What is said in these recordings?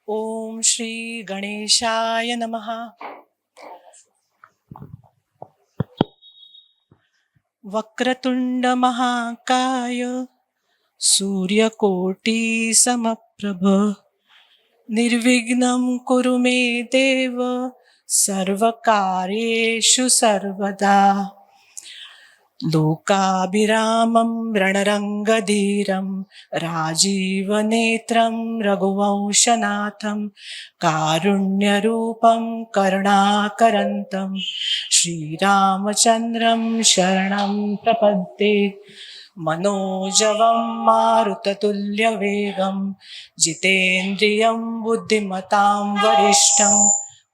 ओम श्री गणेशाय नमः. वक्रतुंड महाकाय सूर्यकोटी समप्रभ निर्विघ्नं कुरु मे देव सर्वकार्येषु सर्वदा. लोकाभिरामं रणरंगधीरं राजीवनेत्रं रघुवंशनाथं कारुण्यरूपं करुणाकरन्तं श्रीरामचन्द्रं शरणं प्रपद्ये. मनोजवं मारुततुल्यवेगं जितेन्द्रियं बुद्धिमतां वरिष्ठं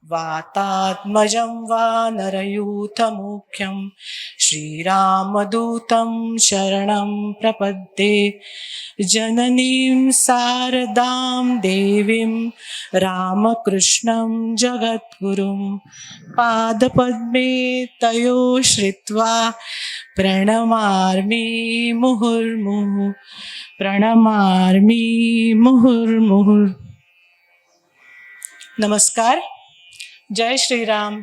वातात्मजं वानरयूथमुख्यं श्रीरामदूतं शरणं प्रपद्ये. जननीं शारदां देवीं रामकृष्णं जगद्गुरुं पादपद्मे तयो श्रित्वा प्रणमामि मुहुर्मुहुः. प्रणमामि मुहुर्मुहुः. नमस्कार. जय श्रीराम.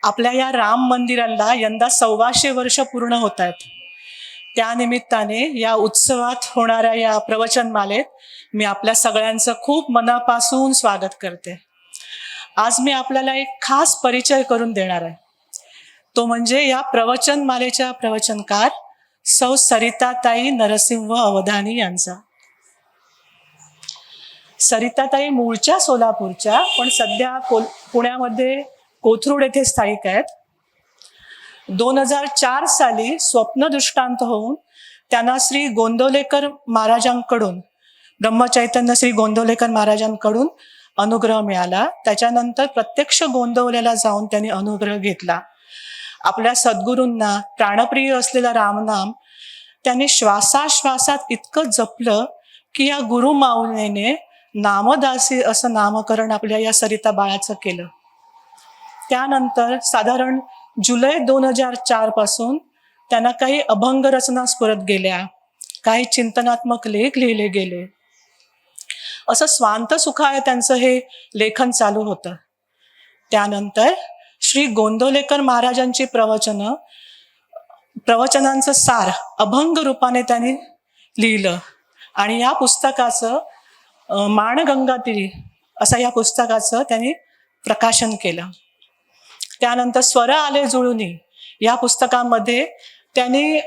आपल्या या राम मंदिराला यंदा 125 वर्ष पूर्ण होत आहेत. त्यानिमित्ताने या उत्सवात होणाऱ्या या प्रवचनमालेत मी आपल्या सगळ्यांचं खूप मनापासून स्वागत करते. आज मी आपल्याला एक खास परिचय करून देणार आहे. तो म्हणजे या प्रवचनमालेच्या प्रवचनकार सौ सरिताताई नरसिंह अवधानी यांचा. सरिताताई मूळच्या सोलापूरच्या, पण सध्या पुण्यामध्ये कोथरूड येथे स्थायिक आहेत. 2004 साली स्वप्नदृष्टांत होऊन त्यांना श्री गोंदवलेकर महाराजांकडून, ब्रह्मचैतन्य श्री गोंदवलेकर महाराजांकडून अनुग्रह मिळाला. त्याच्यानंतर प्रत्यक्ष गोंदवलेला जाऊन त्यांनी अनुग्रह घेतला. आपल्या सद्गुरूंना प्राणप्रिय असलेलं रामनाम त्यांनी श्वासाश्वासात इतकं जपलं की या गुरुमाऊलीने नामदासी असं नामकरण आपल्या या सरिता बाळाचं केलं. त्यानंतर साधारण जुलै 2004 पासून त्यांना काही अभंग रचना स्फुरत गेल्या, काही चिंतनात्मक लेख लिहिले गेले. असं स्वांत सुखाय त्यांचं हे लेखन चालू होतं. त्यानंतर श्री गोंदवलेकर महाराजांची प्रवचनांचं सार अभंग रूपाने त्यांनी लिहिलं आणि या पुस्तकाचं माणगंगातीरी असा या पुस्तकाचं त्यांनी प्रकाशन केलं. त्यानंतर स्वर आले जुळुनी या पुस्तकामध्ये त्यांनी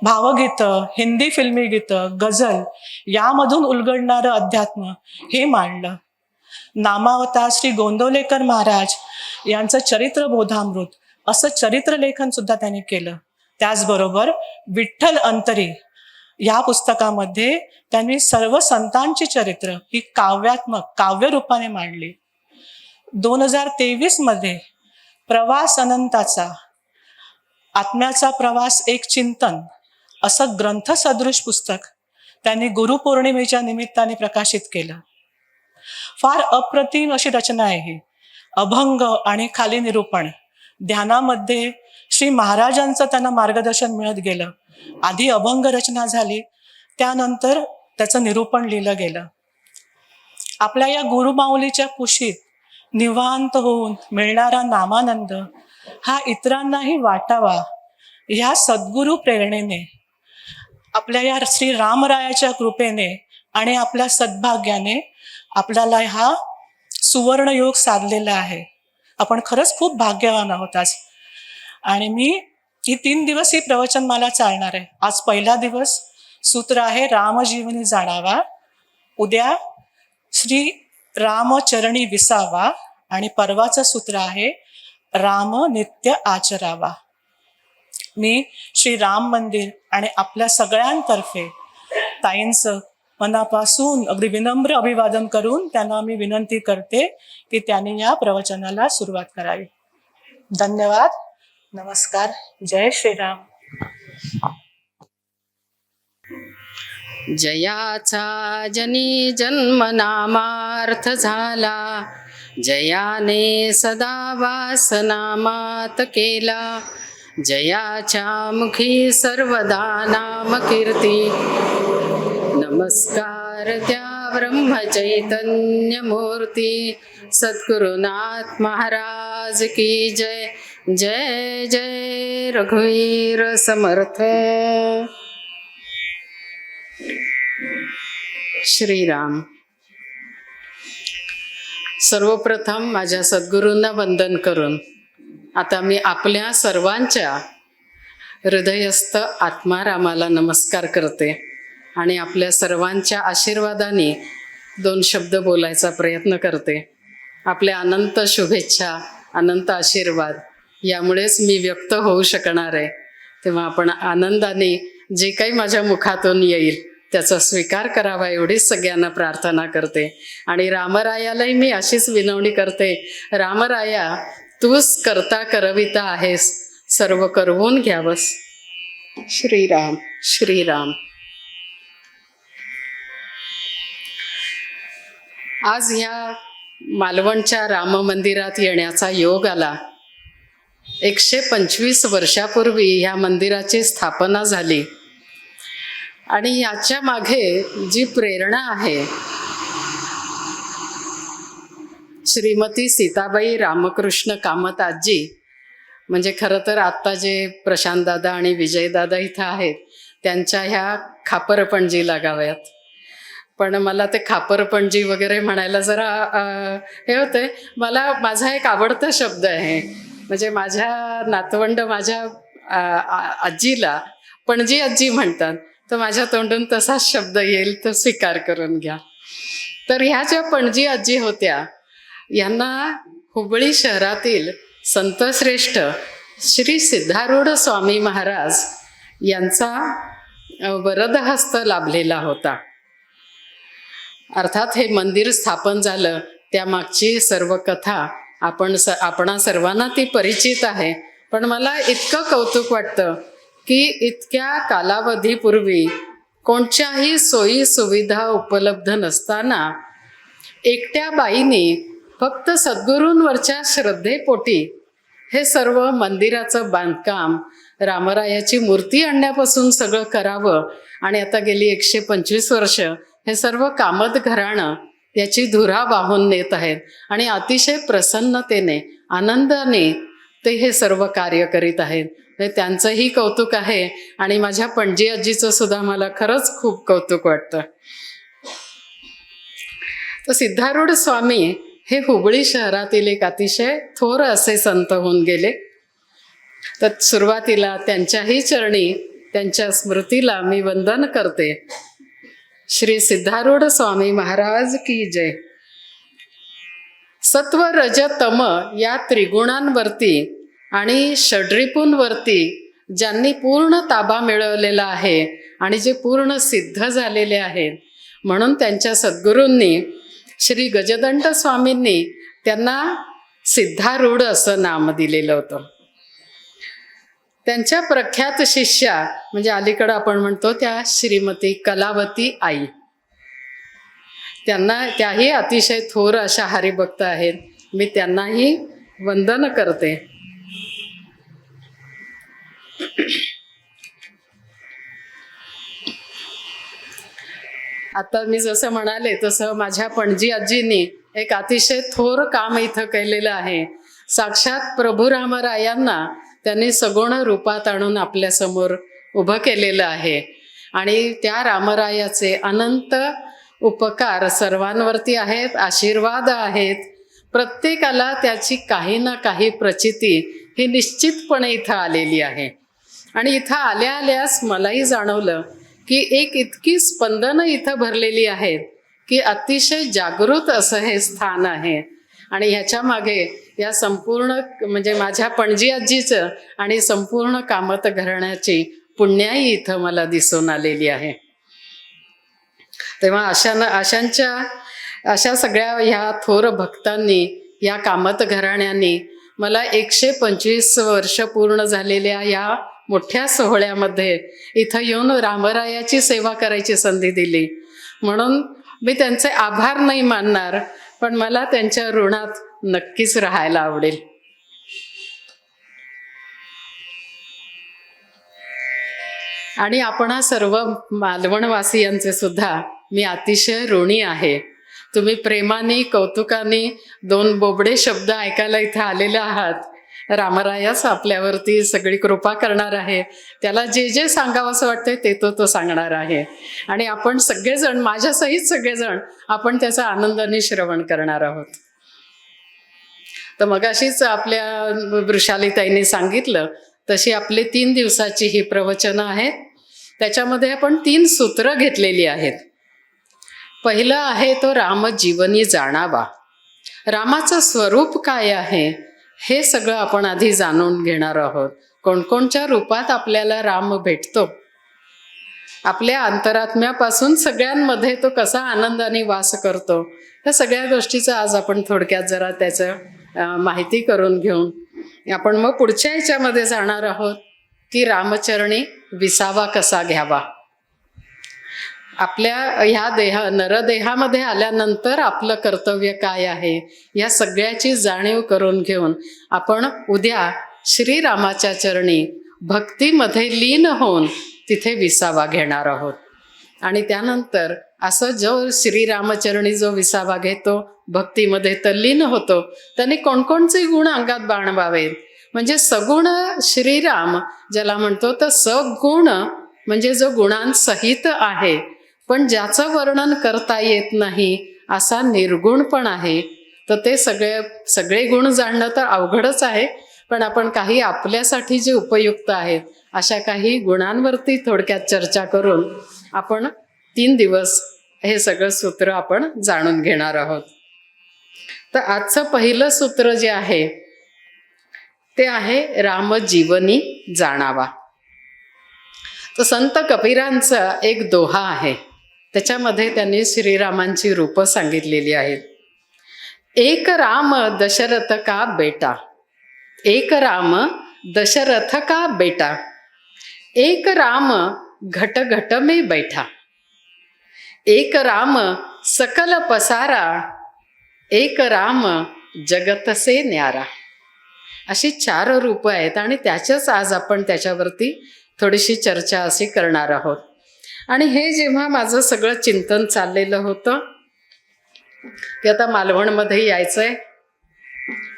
भावगीतं, हिंदी फिल्मी गीतं, गझल यामधून उलगडणारं अध्यात्म हे मांडलं. नामावतार श्री गोंदवलेकर महाराज यांचं चरित्रबोधामृत असं चरित्रलेखन सुद्धा त्यांनी केलं. त्याचबरोबर विठ्ठल अंतरी या पुस्तकामध्ये त्यांनी सर्व संतांची चरित्र ही काव्यात्मक काव्य रूपाने मांडली. 2023 मध्ये प्रवास अनंताचा, आत्म्याचा प्रवास एक चिंतन असं ग्रंथसदृश पुस्तक त्यांनी गुरुपौर्णिमेच्या निमित्ताने प्रकाशित केलं. फार अप्रतिम अशी रचना आहे ही. अभंग आणि खाली निरूपण, ध्यानामध्ये श्री महाराजांचं त्यांना मार्गदर्शन मिळत गेलं. आधी अभंग रचना झाली, त्यानंतर त्याचं निरूपण लिहिलं गेलं. आपल्या या गुरुमाऊलीच्या कुशीत निवांत होऊन मिळणारा नामानंद हा इतरांनाही वाटावा या सद्गुरु प्रेरणेने, आपल्या या श्री रामरायाच्या कृपेने आणि आपल्या सद्भाग्याने आपल्याला हा सुवर्ण योग साधलेला आहे. आपण खरंच खूप भाग्यवान आहोत आज. आणि मी ही 3 दिवस ही प्रवचनमाला चालणार आहे. आज पहिला दिवस सूत्र आहे रामजीवनी जाणावा, उद्या श्री रामचरणी विसावा आणि परवाचं सूत्र आहे राम नित्य आचरावा. मी श्री राम मंदिर आणि आपल्या सगळ्यांतर्फे ताईंचं मनापासून अगदी विनम्र अभिवादन करून त्यांना मी विनंती करते की त्यांनी या प्रवचनाला सुरुवात करावी. धन्यवाद. नमस्कार. जय श्रीराम. जयाचा जनी जन्म नामार्थ झाला, जयाने सदा वास नामात केला. जयाच्या मुखी सर्वदा नाम कीर्ती, नमस्कार द्या ब्रह्म चैतन्य मूर्ति सद्गुरुनाथ महाराज की जय. जय जय रघुवीर समर्थ. श्रीराम. सर्वप्रथम माझ्या सद्गुरूंना वंदन करून आता मी आपल्या सर्वांच्या हृदयस्थ आत्मारामाला नमस्कार करते आणि आपल्या सर्वांच्या आशीर्वादाने 2 शब्द बोलायचा प्रयत्न करते. आपल्या अनंत शुभेच्छा, अनंत आशीर्वाद यामुळेच मी व्यक्त होऊ शकणार आहे. तेव्हा आपण आनंदाने जे काही माझ्या मुखातून येईल त्याचा स्वीकार करावा एवढीच सगळ्यांना प्रार्थना करते. आणि रामरायालाही मी अशीच विनवणी करते, रामराया तूच करता करविता आहेस, सर्व करवून घ्यावस. श्रीराम श्रीराम. आज ह्या मालवणच्या राम मंदिरात येण्याचा योग आला. 125 वर्षापूर्वी ह्या मंदिराची स्थापना झाली आणि याच्या मागे जी प्रेरणा आहे, श्रीमती सीताबाई रामकृष्ण कामत आजी, म्हणजे खरं तर आत्ता जे प्रशांत दादा आणि विजय दादा इथं आहेत त्यांच्या ह्या खापरपणजी लागाव्यात. पण मला ते खापरपणजी वगैरे म्हणायला जरा हे होते. मला माझा एक आवडता शब्द आहे, म्हणजे माझ्या नातवंड माझ्या आजीला पणजी आजी म्हणतात, तर माझ्या तोंडून तसाच शब्द येईल तर स्वीकार करून घ्या. तर ह्या ज्या पणजी आजी होत्या यांना हुबळी शहरातील संतश्रेष्ठ श्री सिद्धारूढ स्वामी महाराज यांचा वरदहस्त लाभलेला होता. अर्थात हे मंदिर स्थापन झालं त्यामागची सर्व कथा आपणा सर्वांना ती परिचित आहे. पण मला इतकं कौतुक वाटतं की इतक्या कालावधीपूर्वी कोणत्याही सोयी सुविधा उपलब्ध नसताना एकट्या बाईंनी फक्त सद्गुरूंवरच्या श्रद्धेपोटी हे सर्व मंदिराचं बांधकाम, रामरायाची मूर्ती आणण्यापासून सगळं करावं. आणि आता गेली 125 वर्ष हे सर्व कामत घराणं याची धुरा वाहून नेत आहेत आणि अतिशय प्रसन्नतेने आनंदाने ते हे सर्व कार्य करीत आहेत. त्यांचंही कौतुक आहे आणि माझ्या पणजी आजीचं सुद्धा मला खरंच खूप कौतुक वाटतं. तर सिद्धारूढ स्वामी हे हुबळी शहरातील एक अतिशय थोर असे संत होऊन गेले. तर सुरुवातीला त्यांच्याही चरणी, त्यांच्या स्मृतीला मी वंदन करते. श्री सिद्धारूढ स्वामी महाराज की जय. सत्व रज तम या त्रिगुणांवरती आणि षड्रिपूंवरती ज्यांनी पूर्ण ताबा मिळवलेला आहे आणि जे पूर्ण सिद्ध झालेले आहेत, म्हणून त्यांच्या सद्गुरूंनी श्री गजदंड स्वामींनी त्यांना सिद्धारूढ असं नाम दिलेलं होतं. त्यांच्या प्रख्यात शिष्या म्हणजे अलीकडं आपण म्हणतो त्या श्रीमती कलावती आई, त्याही अतिशय थोर अशा हरिभक्त आहेत. मी त्यांनाही वंदन करते. आता मी जसं म्हणाले तसं माझ्या पणजी आजींनी एक अतिशय थोर काम इथं केलेलं आहे. साक्षात प्रभू रामरायांना त्यांनी सगुण रूपात आणून आपल्यासमोर उभं केलेलं आहे आणि त्या रामरायाचे अनंत उपकार सर्वांवरती आहेत, आशीर्वाद आहेत. प्रत्येकाला त्याची काही ना काही प्रचिती ही निश्चितपणे इथं आलेली आहे. आणि इथं आल्यास मलाही जाणवलं की एक इतकी स्पंदनं इथं भरलेली आहेत की अतिशय जागृत असं हे स्थान आहे. आणि ह्याच्या मागे या संपूर्ण म्हणजे माझ्या पणजी आजीचं आणि संपूर्ण कामत घराण्याची पुण्याई इथं मला दिसून आलेली आहे. तेव्हा अशा सगळ्या ह्या थोर भक्तांनी, या कामत घराण्यांनी मला 125 वर्ष पूर्ण झालेल्या या मोठ्या सोहळ्यामध्ये इथं येऊन रामरायाची सेवा करायची संधी दिली. म्हणून मी त्यांचे आभार नाही मानणार, पण मला त्यांच्या ऋणात नक्कीच राहायला आवडेल. आणि आपणा सर्व मालवणवासियांचे सुद्धा मी अतिशय ऋणी आहे. तुम्ही प्रेमाने कौतुकाने 2 बोबडे शब्द ऐकायला इथे आलेले आहात. रामरायाच आपल्यावरती सगळी कृपा करणार आहे. त्याला जे जे सांगावं असं वाटतंय ते तो सांगणार आहे. आणि आपण सगळेजण, माझ्यासहित सगळेजण, आपण त्याचा आनंदाने श्रवण करणार आहोत. तर मगाशीच आपल्या वृषालीताईंनी सांगितलं तशी आपली 3 दिवसाची ही प्रवचनं आहेत. त्याच्यामध्ये आपण 3 सूत्र घेतलेली आहेत. पहिलं आहे तो राम जीवनी जाणावा. रामाचं स्वरूप काय आहे हे सगळं आपण आधी जाणून घेणार आहोत. कोणकोणत्या रूपात आपल्याला राम भेटतो, आपल्या अंतरात्म्यापासून सगळ्यांमध्ये तो कसा आनंदाने वास करतो, या सगळ्या गोष्टीचं आज आपण थोडक्यात जरा त्याचं माहिती करून घेऊन आपण मग पुढच्या ह्याच्यामध्ये जाणार आहोत की रामचरणी विसावा कसा घ्यावा. आपल्या ह्या नरदेहामध्ये आल्यानंतर आपलं कर्तव्य काय आहे या सगळ्याची जाणीव करून घेऊन आपण उद्या श्रीरामाच्या चरणी भक्तीमध्ये लीन होऊन तिथे विसावा घेणार आहोत. आणि त्यानंतर असं जो श्रीरामचरणी जो विसावा घेतो, भक्तीमध्ये तल्लीन होतो, त्याने कोणकोणचे गुण अंगात बाणवावेत. म्हणजे सगुण श्रीराम ज्याला म्हणतो, तर सगुण म्हणजे जो गुणांसहित आहे पण ज्याचं वर्णन करता येत नाही असा निर्गुण पण आहे. तर ते सगळे गुण जाणणं तर अवघडच आहे, पण आपण काही आपल्यासाठी जे उपयुक्त आहेत अशा काही गुणांवरती थोडक्यात चर्चा करून आपण 3 दिवस हे सगळं सूत्र आपण जाणून घेणार आहोत. तर आजचं पहिलं सूत्र जे आहे ते आहे राम जीवनी जाणावा. तर संत कबीरांचा एक दोहा आहे, त्याच्यामध्ये त्यांनी श्रीरामांची रूपं सांगितलेली आहेत. एक राम दशरथ का बेटा, एक राम दशरथ का बेटा, एक राम घट घट में बैठा, एक राम सकल पसारा, एक राम जगत से न्यारा. अशी 4 रूपं आहेत आणि त्याच्याच आज आपण त्याच्यावरती थोडीशी चर्चा अशी करणार आहोत. आणि हे जेव्हा माझं सगळं चिंतन चाललेलं होतं की आता मालवणमध्ये यायचंय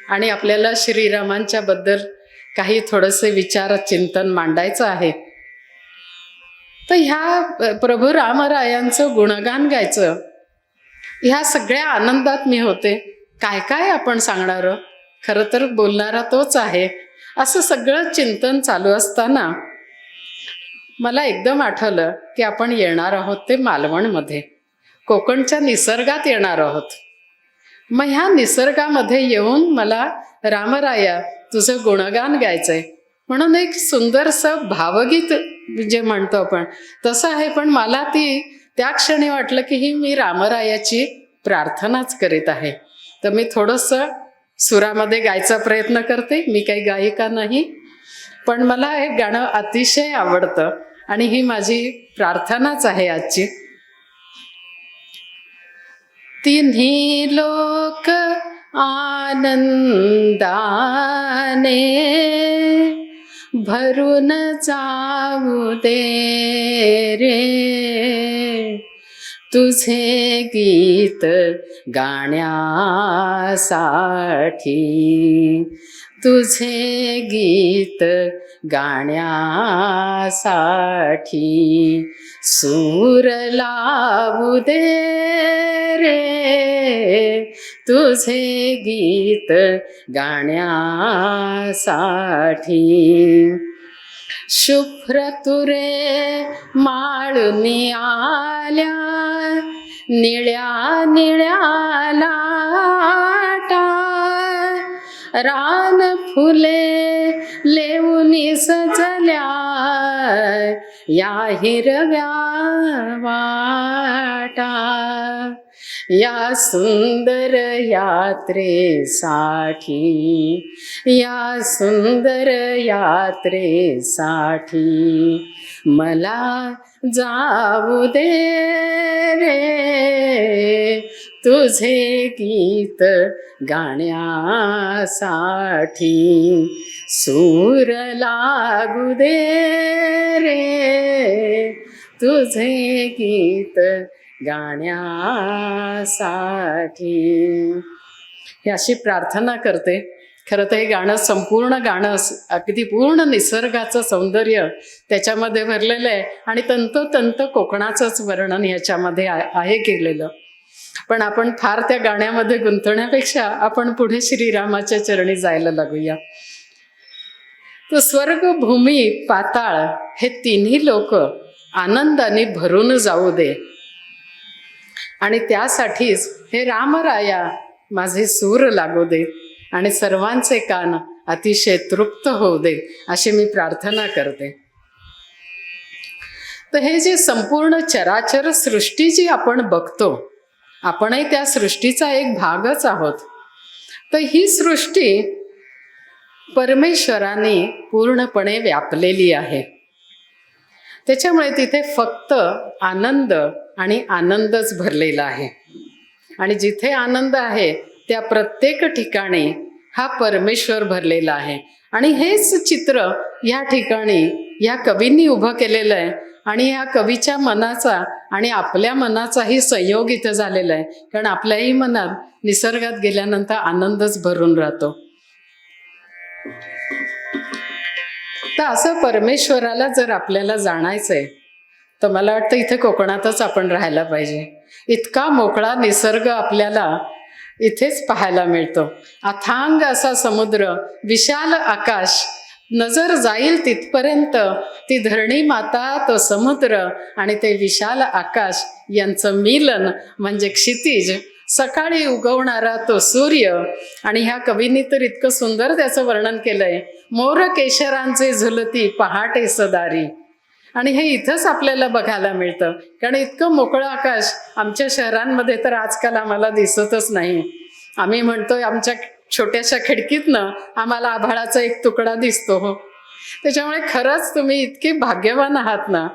आणि आपल्याला श्रीरामांच्या बद्दल काही थोडंसे विचार चिंतन मांडायचं आहे, तर ह्या प्रभू रामरायांचं गुणगान गायचं, ह्या सगळ्या आनंदात मी होते. काय काय आपण सांगणार, खरं तर बोलणारा तोच आहे. असं सगळं चिंतन चालू असताना मला एकदम आठवलं की आपण येणार आहोत ते मालवणमध्ये, कोकणच्या निसर्गात येणार आहोत. मग ह्या निसर्गामध्ये येऊन मला रामराया तुझं गुणगान गायचंय म्हणून एक सुंदरसं भावगीत जे म्हणतो आपण तसं आहे. पण मला त्या क्षणी वाटलं की ही मी रामरायाची प्रार्थनाच करीत आहे. तर मी थोडंसं सुरामध्ये गायचा प्रयत्न करते. मी काही गायिका नाही, पण मला हे गाणं अतिशय आवडतं आणि ही माझी प्रार्थनाच आहे आजची. तिन्ही लोक आनंदाने भरून जाऊ दे रे, तुझे गीत गाण्यासाठी, तुझे गीत गाण्यासाठी सूर लावू दे रे, तुझे गीत गाण्यासाठी. शुभ्र तुरे माळुनी आल्या, निळ्या निळ्या लाटा, रान फुले लेऊनी सजल्या या हिरव्या वाटा. या सुंदर यात्रेसाठी, या सुंदर यात्रेसाठी मला जाऊ दे रे, तुझे गीत गाण्यासाठी सूर लागू दे रे, तुझे गीत गाण्यासाठी. ही अशी प्रार्थना करते. खरं तर हे गाणं संपूर्ण गाणं अगदी पूर्ण निसर्गाचं सौंदर्य त्याच्यामध्ये भरलेलं आहे आणि तंतोतंत कोकणाचंच वर्णन ह्याच्यामध्ये आहे केलेलं. पण आपण फार त्या गाण्यामध्ये गुंतण्यापेक्षा आपण पुढे श्रीरामाच्या चरणी जायला लागूया. तर स्वर्ग, भूमी, पाताळ हे तिन्ही लोक आनंदाने भरून जाऊ दे आणि त्यासाठीच हे रामराया माझे सूर लागू दे आणि सर्वांचे कान अतिशय तृप्त होऊ दे, अशी मी प्रार्थना करते. तर हे जे संपूर्ण चराचर सृष्टी जी आपण बघतो, आपणही त्या सृष्टीचा एक भागच आहोत. तर ही सृष्टी परमेश्वराने पूर्णपणे व्यापलेली आहे. त्याच्यामुळे तिथे फक्त आनंद आणि आनंदच भरलेला आहे. आणि जिथे आनंद आहे त्या प्रत्येक ठिकाणी हा परमेश्वर भरलेला आहे. आणि हेच चित्र या ठिकाणी या कवींनी उभं केलेलं आहे. आणि या कवीच्या मनाचा आणि आपल्या मनाचाही संयोग इथं झालेला आहे. कारण आपल्याही मनात निसर्गात गेल्यानंतर आनंदच भरून राहतो. तर असं परमेश्वराला जर आपल्याला जाणायचंय तर मला वाटतं इथे कोकणातच आपण राहायला पाहिजे. इतका मोकळा निसर्ग आपल्याला इथेच पाहायला मिळतो. अथांग असा समुद्र, विशाल आकाश, नजर जाईल तिथपर्यंत ती धरणी माता, तो समुद्र आणि ते विशाल आकाश यांचं मिलन म्हणजे क्षितिज, सकाळी उगवणारा तो सूर्य. आणि ह्या कवींनी तर इतकं सुंदर त्याचं वर्णन केलंय, मोर केशरांचे झुलती पहाटे सदारी. आणि हे इथंच आपल्याला बघायला मिळतं. कारण इतकं मोकळं आकाश आमच्या शहरांमध्ये तर आजकाल आम्हाला दिसतच नाही. आम्ही म्हणतोय आमच्या छोट्याशा खिडकीतनं आम्हाला आभाळाचा एक तुकडा दिसतो. हो, त्याच्यामुळे खरंच तुम्ही इतके भाग्यवान आहात ना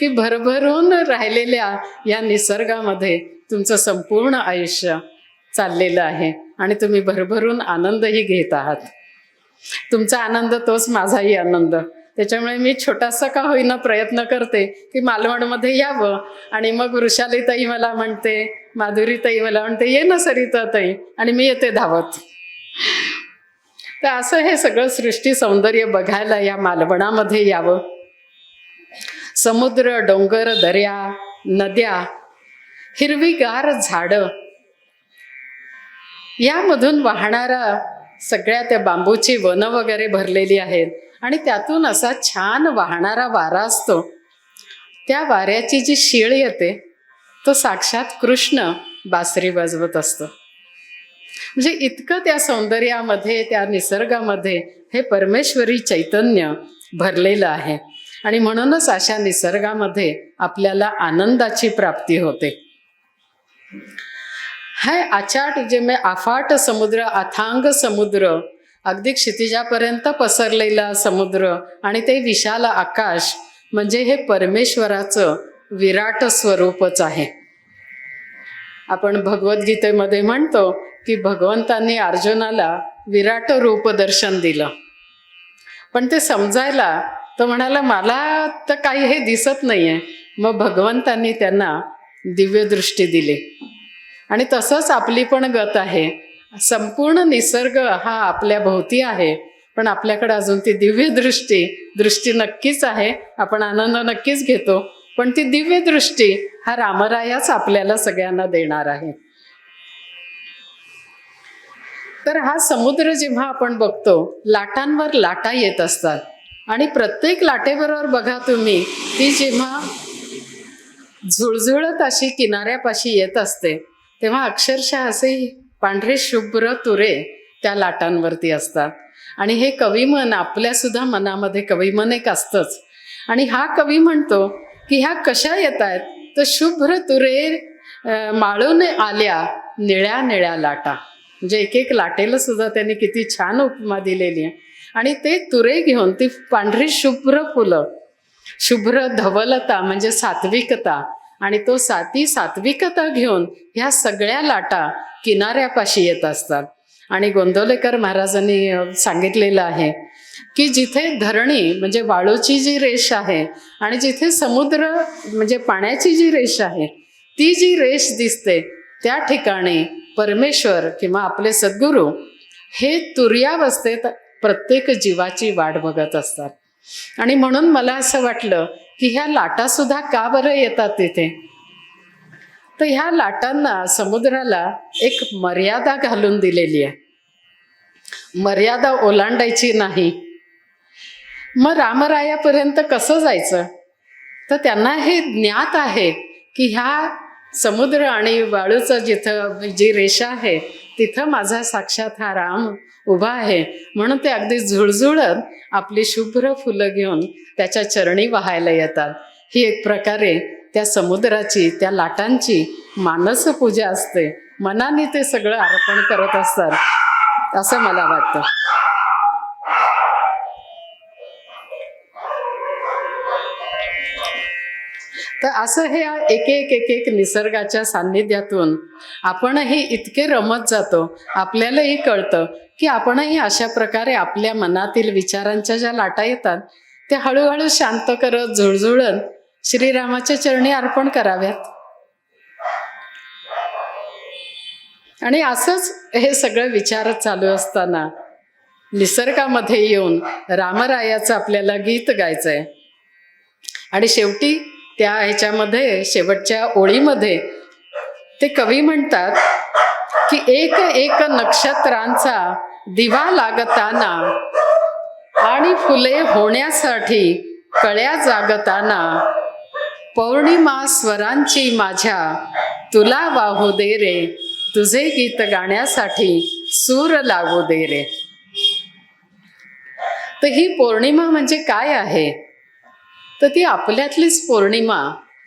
की भरभरून राहिलेल्या या निसर्गामध्ये तुमचं संपूर्ण आयुष्य चाललेलं आहे आणि तुम्ही भरभरून आनंदही घेत आहात. तुमचा आनंद तोच माझाही आनंद. त्याच्यामुळे मी छोटासा का होईना प्रयत्न करते की मालवणमध्ये यावं. आणि मग वृषालीताई मला म्हणते, माधुरीताई मला म्हणते, ये ना सरिताताई, आणि मी येते धावत. तर असं हे सगळं सृष्टी सौंदर्य बघायला या मालवणामध्ये यावं. समुद्र, डोंगर, दर्या, नद्या, हिरवीगार झाडं, यामधून वाहणारा सगळ्या त्या बांबूची वनं वगैरे भरलेली आहेत आणि त्यातून असा छान वाहणारा वारा असतो. त्या वाऱ्याची जी शीळ येते तो साक्षात कृष्ण बासरी वाजवत असतो. म्हणजे इतकं त्या सौंदर्यामध्ये, त्या निसर्गामध्ये हे परमेश्वरी चैतन्य भरलेलं आहे. आणि म्हणूनच अशा निसर्गामध्ये आपल्याला आनंदाची प्राप्ती होते. हे आचाट जे मे अफाट समुद्र, अथांग समुद्र, अगदी क्षितिजापर्यंत पसरलेला समुद्र आणि ते विशाल आकाश म्हणजे हे परमेश्वराचं विराट स्वरूपच आहे. आपण भगवद्गीतेमध्ये म्हणतो की भगवंतांनी अर्जुनाला विराट रूप दर्शन दिलं. पण ते समजायला तो म्हणाला मला तर काही हे दिसत नाहीये. मग भगवंतांनी त्यांना दिव्य दृष्टी दिली. आणि तसंच आपली पण गत आहे. संपूर्ण निसर्ग हा आपल्या भोवती आहे, पण आपल्याकडे अजून ती दिव्य दृष्टी नक्कीच आहे. आपण आनंद नक्कीच घेतो, पण ती दिव्य दृष्टी हा रामरायाच आपल्याला सगळ्यांना देणार आहे. तर हा समुद्र जेव्हा आपण बघतो, लाटांवर लाटा येत असतात आणि प्रत्येक लाटेबरोबर बघा तुम्ही, ती जेव्हा झुळझुळत अशी किनाऱ्यापाशी येत असते तेव्हा अक्षरशः असे पांढरे शुभ्र तुरे त्या लाटांवरती असतात. आणि हे कविमन आपल्यासुद्धा मनामध्ये कविमन एक असतंच. आणि हा कवी म्हणतो की ह्या कशा येत आहेत, तर शुभ्र तुरे माळून आल्या निळ्या निळ्या लाटा. म्हणजे एक एक लाटेला सुद्धा त्यांनी किती छान उपमा दिलेली आहे. आणि ते तुरे घेऊन ती पांढरी शुभ्र फुलं, शुभ्र धवलता म्हणजे सात्विकता, आणि तो सात्विकता घेऊन ह्या सगळ्या लाटा किनाऱ्यापाशी येत असतात. आणि गोंदवलेकर महाराजांनी सांगितलेलं आहे की जिथे धरणी म्हणजे वाळूची जी रेष आहे आणि जिथे समुद्र म्हणजे पाण्याची जी रेष आहे ती जी रेष दिसते त्या ठिकाणी परमेश्वर किंवा आपले सद्गुरू हे तुर्यावस्थेत प्रत्येक जीवाची वाट बघत असतात. आणि म्हणून मला असं वाटलं की ह्या लाटासुद्धा का बरं येतात तिथे. तर ह्या लाटांना समुद्राला एक मर्यादा घालून दिलेली आहे, मर्यादा ओलांडायची नाही. मग रामरायापर्यंत कसं जायचं. तर त्यांना हे ज्ञात आहे की ह्या समुद्र आणि वाळूचं जिथं जी रेषा आहे तिथं माझा साक्षात हा राम उभा आहे. म्हणून ते अगदी झुळझुळत आपली शुभ्र फुलं घेऊन त्याच्या चरणी वाहायला येतात. ही एक प्रकारे त्या समुद्राची, त्या लाटांची मानसपूजा असते. मनाने ते सगळं अर्पण करत असतात असं मला वाटतं. तर असं हे एक एक निसर्गाच्या सान्निध्यातून आपणही इतके रमत जातो. आपल्यालाही कळतं की आपणही अशा प्रकारे आपल्या मनातील विचारांच्या ज्या लाटा येतात त्या हळूहळू शांत करत झुळझुळत श्रीरामाच्या चरणी अर्पण कराव्यात. आणि असंच हे सगळं विचार चालू असताना निसर्गामध्ये येऊन रामरायाचं आपल्याला गीत गायचंय. आणि शेवटी त्या ह्याच्यामध्ये शेवटच्या ओळीमध्ये ते कवी म्हणतात की एक एक नक्षत्रांचा दिवा लागताना आणि फुले होण्यासाठी कळ्या जागताना पौर्णिमा स्वरांची माझ्या तुला वाहू दे रे, तुझे गीत गाण्यासाठी सूर लागू दे रे. तर ही पौर्णिमा म्हणजे काय आहे. तर ती आपल्यातलीच पौर्णिमा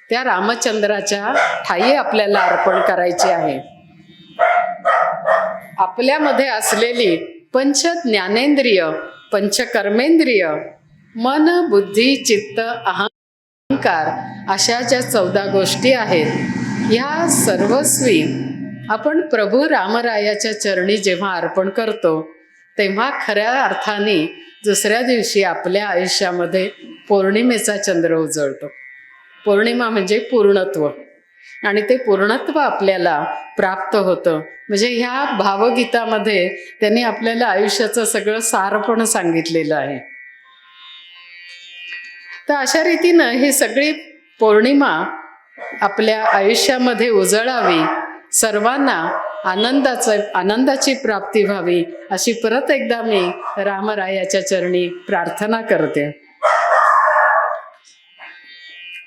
त्या रामचंद्राच्या ठाई आपल्याला अर्पण करायची आहे. आपल्यामध्ये असलेली पंच ज्ञानेंद्रिय, पंचकर्मेंद्रिय, मन, बुद्धी, चित्त, अहंकार अशा ज्या 14 गोष्टी आहेत, ह्या सर्वस्वी आपण प्रभू रामरायाच्या चरणी जेव्हा अर्पण करतो तेव्हा खऱ्या अर्थाने दुसऱ्या दिवशी आपल्या आयुष्यामध्ये पौर्णिमेचा चंद्र उजळतो. पौर्णिमा म्हणजे पूर्णत्व. आणि ते पूर्णत्व आपल्याला प्राप्त होतं. म्हणजे ह्या भावगीतामध्ये त्यांनी आपल्याला आयुष्याचं सगळं सारपण सांगितलेलं आहे. तर अशा रीतीनं ही सगळी पौर्णिमा आपल्या आयुष्यामध्ये उजळावी, सर्वांना आनंदाची प्राप्ती व्हावी अशी परत एकदा मी रामरायाच्या चरणी प्रार्थना करते.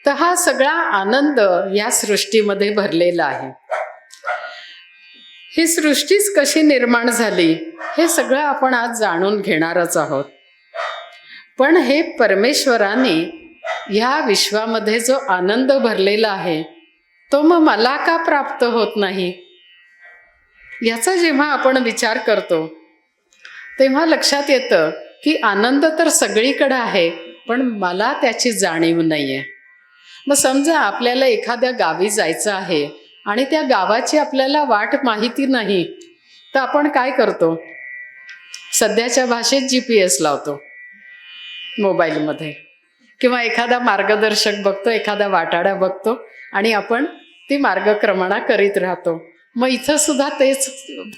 तर हा सगळा आनंद या सृष्टीमध्ये भरलेला आहे. ही सृष्टीच कशी निर्माण झाली हे सगळं आपण आज जाणून घेणारच आहोत. पण हे परमेश्वराने ह्या विश्वामध्ये जो आनंद भरलेला आहे तो मग मला का प्राप्त होत नाही, याचा जेव्हा आपण विचार करतो तेव्हा लक्षात येतं की आनंद तर सगळीकडे आहे पण मला त्याची जाणीव नाहीये. मग समजा आपल्याला एखाद्या गावी जायचं आहे आणि त्या गावाची आपल्याला वाट माहिती नाही, तर आपण काय करतो, सध्याच्या भाषेत GPS लावतो मोबाईलमध्ये, किंवा एखादा मार्गदर्शक बघतो, एखादा वाटाडा बघतो आणि आपण ती मार्गक्रमणा करीत राहतो. मग इथं सुद्धा तेच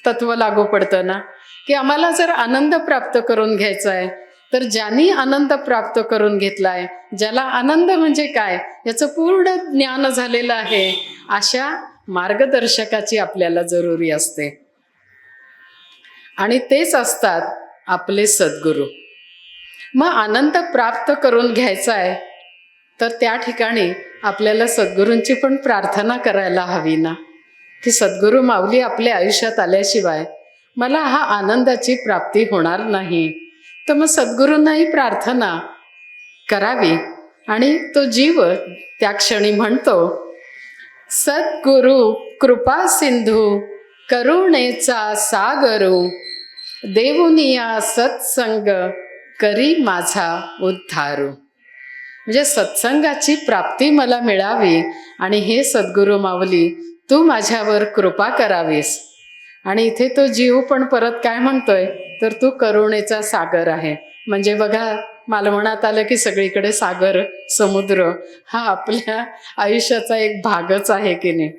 तत्व लागू पडतं ना, की आम्हाला जर आनंद प्राप्त करून घ्यायचा आहे तर ज्यांनी आनंद प्राप्त करून घेतलाय, ज्याला आनंद म्हणजे काय याचं पूर्ण ज्ञान झालेलं आहे, अशा मार्गदर्शकाची आपल्याला जरुरी असते. आणि तेच असतात आपले सद्गुरू. मग आनंद प्राप्त करून घ्यायचा आहे तर त्या ठिकाणी आपल्याला सद्गुरूंची पण प्रार्थना करायला हवी ना, की सद्गुरू माऊली आपल्या आयुष्यात आल्याशिवाय मला हा आनंदाची प्राप्ती होणार नाही. तर मग सद्गुरूंनाही प्रार्थना करावी. आणि तो जीव त्या क्षणी म्हणतो, सद्गुरू कृपा सिंधू करुणेचा सागरू, देवुनिया सत्संग करी माझा उद्धारू. म्हणजे सत्संगाची प्राप्ती मला मिळावी आणि हे सद्गुरू माऊली तू माझ्यावर कृपा करावीस. आणि इथे तो जीव पण परत काय म्हणतोय, तर तू करुणेचा सागर आहे. म्हणजे बघा मालवणात आलं की सगळीकडे सागर समुद्र हा आपल्या आयुष्याचा एक भागच आहे की नाही.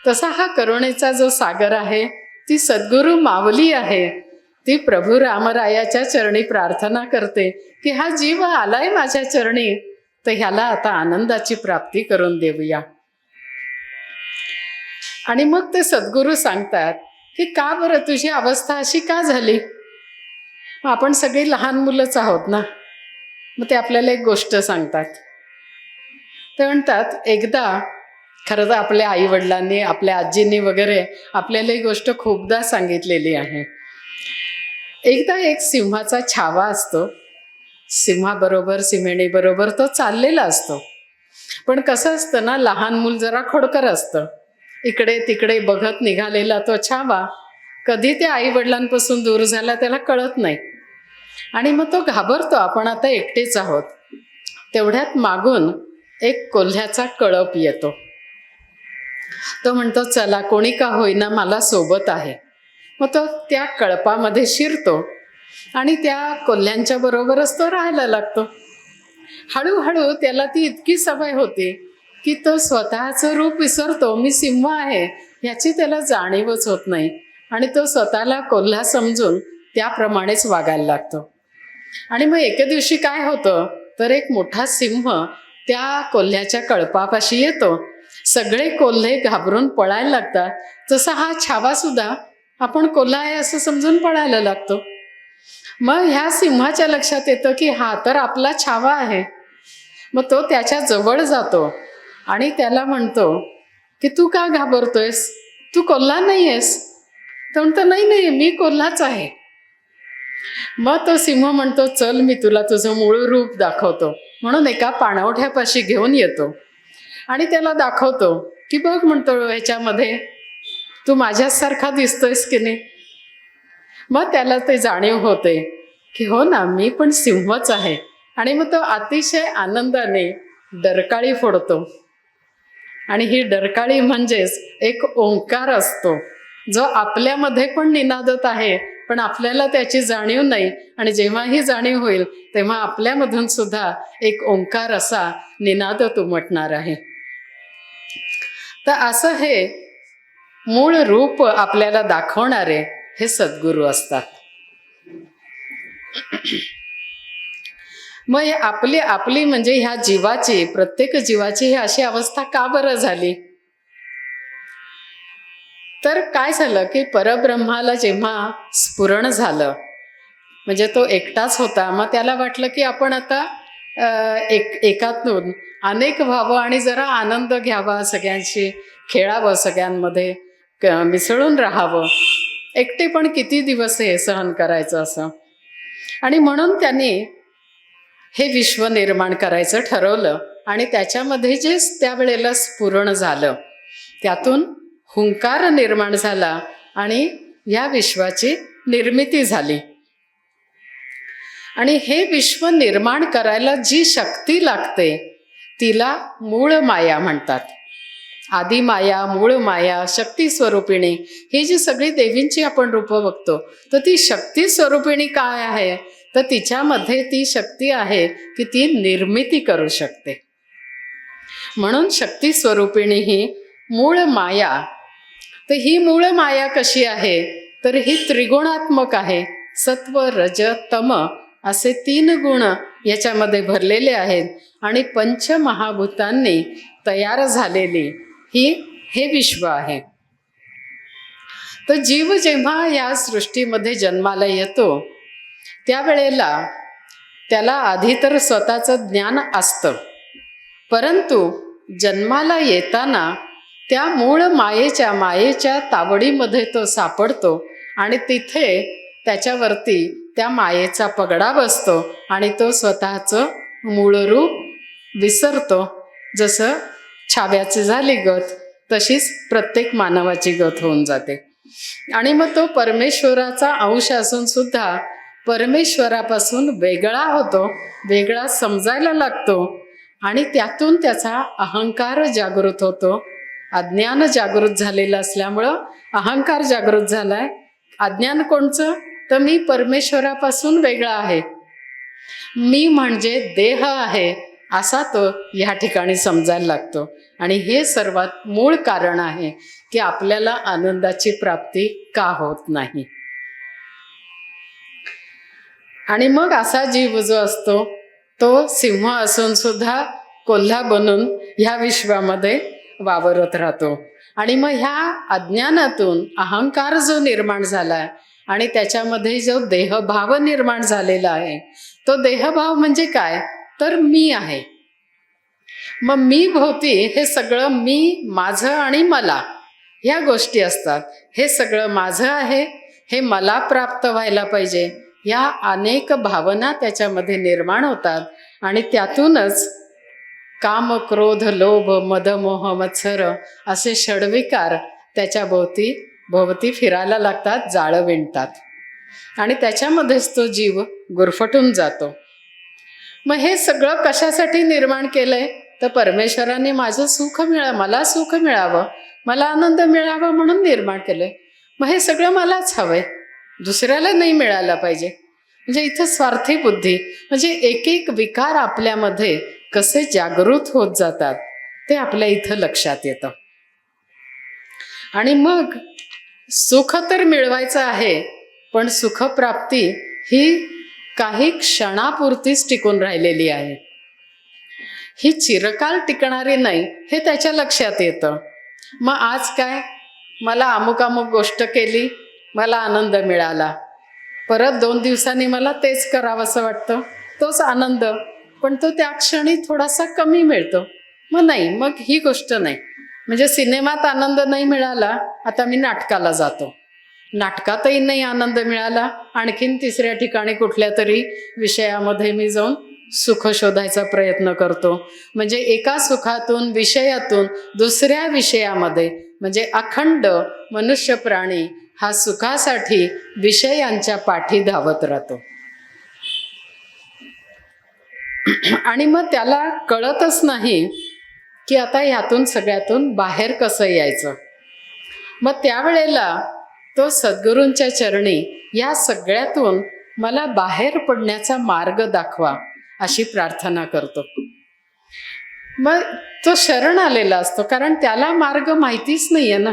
तसा हा करुणेचा जो सागर आहे, ती सद्गुरू माऊली आहे, ती प्रभू रामरायाच्या चरणी प्रार्थना करते की हा जीव आलाय माझ्या चरणी, तर ह्याला आता आनंदाची प्राप्ती करून देऊया. आणि मग ते सद्गुरू सांगतात की का बरं तुझी अवस्था अशी का झाली. मग आपण सगळी लहान मुलंच आहोत ना. मग ते आपल्याला एक गोष्ट सांगतात. ते म्हणतात एकदा, खरं तर आपल्या आईवडिलांनी आपल्या आजींनी वगैरे आपल्याला ही गोष्ट खूपदा सांगितलेली आहे. एकदा एक सिंहाचा छावा असतो, सिंहाबरोबर सिंहिणीबरोबर तो चाललेला असतो. पण कसं असतं ना, लहान मूल जरा खोडकर असतं. इकडे तिकडे बघत निघालेला तो छावा कधी त्या आई वडिलांपासून दूर झाला त्याला कळत नाही. आणि मग तो घाबरतो, आपण आता एकटेच आहोत. तेवढ्यात मागून एक कोल्ह्याचा कळप येतो. तो म्हणतो चला कोणी का होईना मला सोबत आहे. मग तो त्या कळपामध्ये शिरतो आणि त्या कोल्ह्यांच्या बरोबरच तो राहायला लागतो. हळूहळू त्याला ती इतकी सवय होती की तो स्वतःचं रूप विसरतो. मी सिंह आहे ह्याची त्याला जाणीवच होत नाही आणि तो स्वतःला कोल्हा समजून त्याप्रमाणेच वागायला लागतो. आणि मग एके दिवशी काय होतं, तर एक मोठा सिंह त्या कोल्ह्याच्या कळपापाशी येतो. सगळे कोल्हे घाबरून पळायला लागतात. तसा हा छावा सुद्धा आपण कोल्हा आहे असं समजून पळायला लागतो. मग ह्या सिंहाच्या लक्षात येतं की हा तर आपला छावा आहे. मग तो त्याच्या जवळ जातो आणि त्याला म्हणतो की तू का घाबरतोयस, तू कोल्हा नाही आहेस. तो म्हणतो नाही नाही मी कोल्हाच आहे. मग तो सिंह म्हणतो चल मी तुला तुझं मूळ रूप दाखवतो, म्हणून एका पाणवठ्यापाशी घेऊन येतो आणि त्याला दाखवतो की बघ म्हणतो ह्याच्यामध्ये तू माझ्यासारखा दिसतोयस की नाही. मग त्याला ते जाणीव होते की हो ना मी पण सिंहच आहे. आणि मग तो अतिशय आनंदाने डरकाळी फोडतो. आणि ही डरकाळी म्हणजेच एक ओंकार असतो जो आपल्यामध्ये पण निनादत आहे, पण आपल्याला त्याची जाणीव नाही. आणि जेव्हा ही जाणीव होईल तेव्हा आपल्यामधून सुद्धा एक ओंकार असा निनादत उमटणार आहे. तर असं हे मूळ रूप आपल्याला दाखवणारे हे सद्गुरू असतात. मग आपली म्हणजे ह्या जीवाची, प्रत्येक जीवाची ही अशी अवस्था का बरं झाली. तर काय झालं की परब्रह्माला जेव्हा स्फुरण झालं, म्हणजे तो एकटाच होता, मग त्याला वाटलं की आपण आता एकातून अनेक व्हावं आणि जरा आनंद घ्यावा, सगळ्यांशी खेळावं, सगळ्यांमध्ये मिसळून राहावं. एकटे पण किती दिवस हे सहन करायचं असं. आणि म्हणून त्यांनी हे विश्व निर्माण करायचं ठरवलं. आणि त्याच्यामध्ये जे त्यावेळेला स्फुरण झालं त्यातून हुंकार निर्माण झाला आणि या विश्वाची निर्मिती झाली. आणि हे विश्व निर्माण करायला जी शक्ती लागते तिला मूळ माया म्हणतात. आदी माया, मूळ माया, शक्ती स्वरूपिणी, ही जी सगळी देवींची आपण रूपं बघतो, तर ती शक्ती स्वरूपिणी काय आहे, तर तिच्यामध्ये ती शक्ती आहे की ती निर्मिती करू शकते. म्हणून शक्ती स्वरूपिणी ही मूळ माया. तर ही मूळ माया कशी आहे, तर ही त्रिगुणात्मक आहे. सत्व रज तम असे 3 गुण याच्यामध्ये भरलेले आहेत आणि पंचमहाभूतांनी तयार झालेली हे विश्व आहे. तर जीव जेव्हा या सृष्टीमध्ये जन्माला येतो त्यावेळेला त्याला आधी तर स्वतःचं ज्ञान असतं, परंतु जन्माला येताना त्या मूळ मायेच्या तावडीमध्ये तो सापडतो आणि तिथे त्याच्यावरती त्या मायेचा पगडा बसतो आणि तो स्वतःचं मूळ रूप विसरतो. जसं छाव्याची झाली गत, तशीच प्रत्येक मानवाची गत होऊन जाते. आणि मग तो परमेश्वराचा अंश असून सुद्धा परमेश्वरापासून वेगळा होतो, वेगळा समजायला लागतो आणि त्यातून त्याचा अहंकार जागृत होतो. अज्ञान जागृत झालेलं असल्यामुळं अहंकार जागृत झालाय. अज्ञान कोणचं, तर मी परमेश्वरापासून वेगळा आहे. मी म्हणजे देह आहे असा तो ह्या ठिकाणी समजायला लागतो. आणि हे सर्वात मूळ कारण आहे की आपल्याला आनंदाची प्राप्ती का होत नाही. आणि मग असा जीव जो असतो तो सिंह असून सुद्धा कोल्हा बनून ह्या विश्वामध्ये वावरत राहतो. आणि मग ह्या अज्ञानातून अहंकार जो निर्माण झाला आणि त्याच्यामध्ये जो देहभाव निर्माण झालेला आहे, तो देहभाव म्हणजे काय, तर मी आहे. मग मी भोवती हे सगळं मी, माझं आणि मला ह्या गोष्टी असतात. हे सगळं माझं आहे, हे मला प्राप्त व्हायला पाहिजे, या अनेक भावना त्याच्यामध्ये निर्माण होतात. आणि त्यातूनच काम, क्रोध, लोभ, मद, मोह, मत्सर असे षड्विकार त्याच्या भोवती फिरायला लागतात, जाळं विणतात. आणि त्याच्यामध्येच तो जीव गुरफटून जातो. मग हे सगळं कशासाठी निर्माण केलंय, तर परमेश्वराने माझं सुख मला सुख मिळावं, मला आनंद मिळावा म्हणून निर्माण केलंय. मग हे सगळं मलाच हवंय, दुसऱ्याला नाही मिळायला पाहिजे. म्हणजे इथं स्वार्थी बुद्धी, म्हणजे एक एक विकार आपल्यामध्ये कसे जागृत होत जातात ते आपल्या इथं लक्षात येतं. आणि मग सुख तर मिळवायचं आहे, पण सुखप्राप्ती ही काही क्षणापुरतीच टिकून राहिलेली आहे, ही चिरकाल टिकणारी नाही, हे त्याच्या लक्षात येतं. मग आज काय, मला अमुक अमुक गोष्ट केली, मला आनंद मिळाला, परत 2 दिवसांनी मला तेच करावंसं वाटतं, तोच आनंद, पण तो त्या क्षणी थोडासा कमी मिळतो. मग नाही, मग ही गोष्ट नाही. म्हणजे सिनेमात आनंद नाही मिळाला, आता मी नाटकाला जातो, नाटकातही नाही आनंद मिळाला, आणखीन तिसऱ्या ठिकाणी कुठल्या तरी विषयामध्ये मी जाऊन सुख शोधायचा प्रयत्न करतो. म्हणजे एका सुखातून, विषयातून दुसऱ्या विषयामध्ये, म्हणजे अखंड मनुष्य प्राणी हा सुखासाठी विषयांच्या पाठी धावत राहतो. आणि मग त्याला कळतच नाही की आता ह्यातून सगळ्यातून बाहेर कसं यायचं. मग त्यावेळेला तो सद्गुरूंच्या चरणी या सगळ्यातून मला बाहेर पडण्याचा मार्ग दाखवा अशी प्रार्थना करतो. मग तो शरण आलेला असतो, कारण त्याला मार्ग माहितीच नाहीये ना.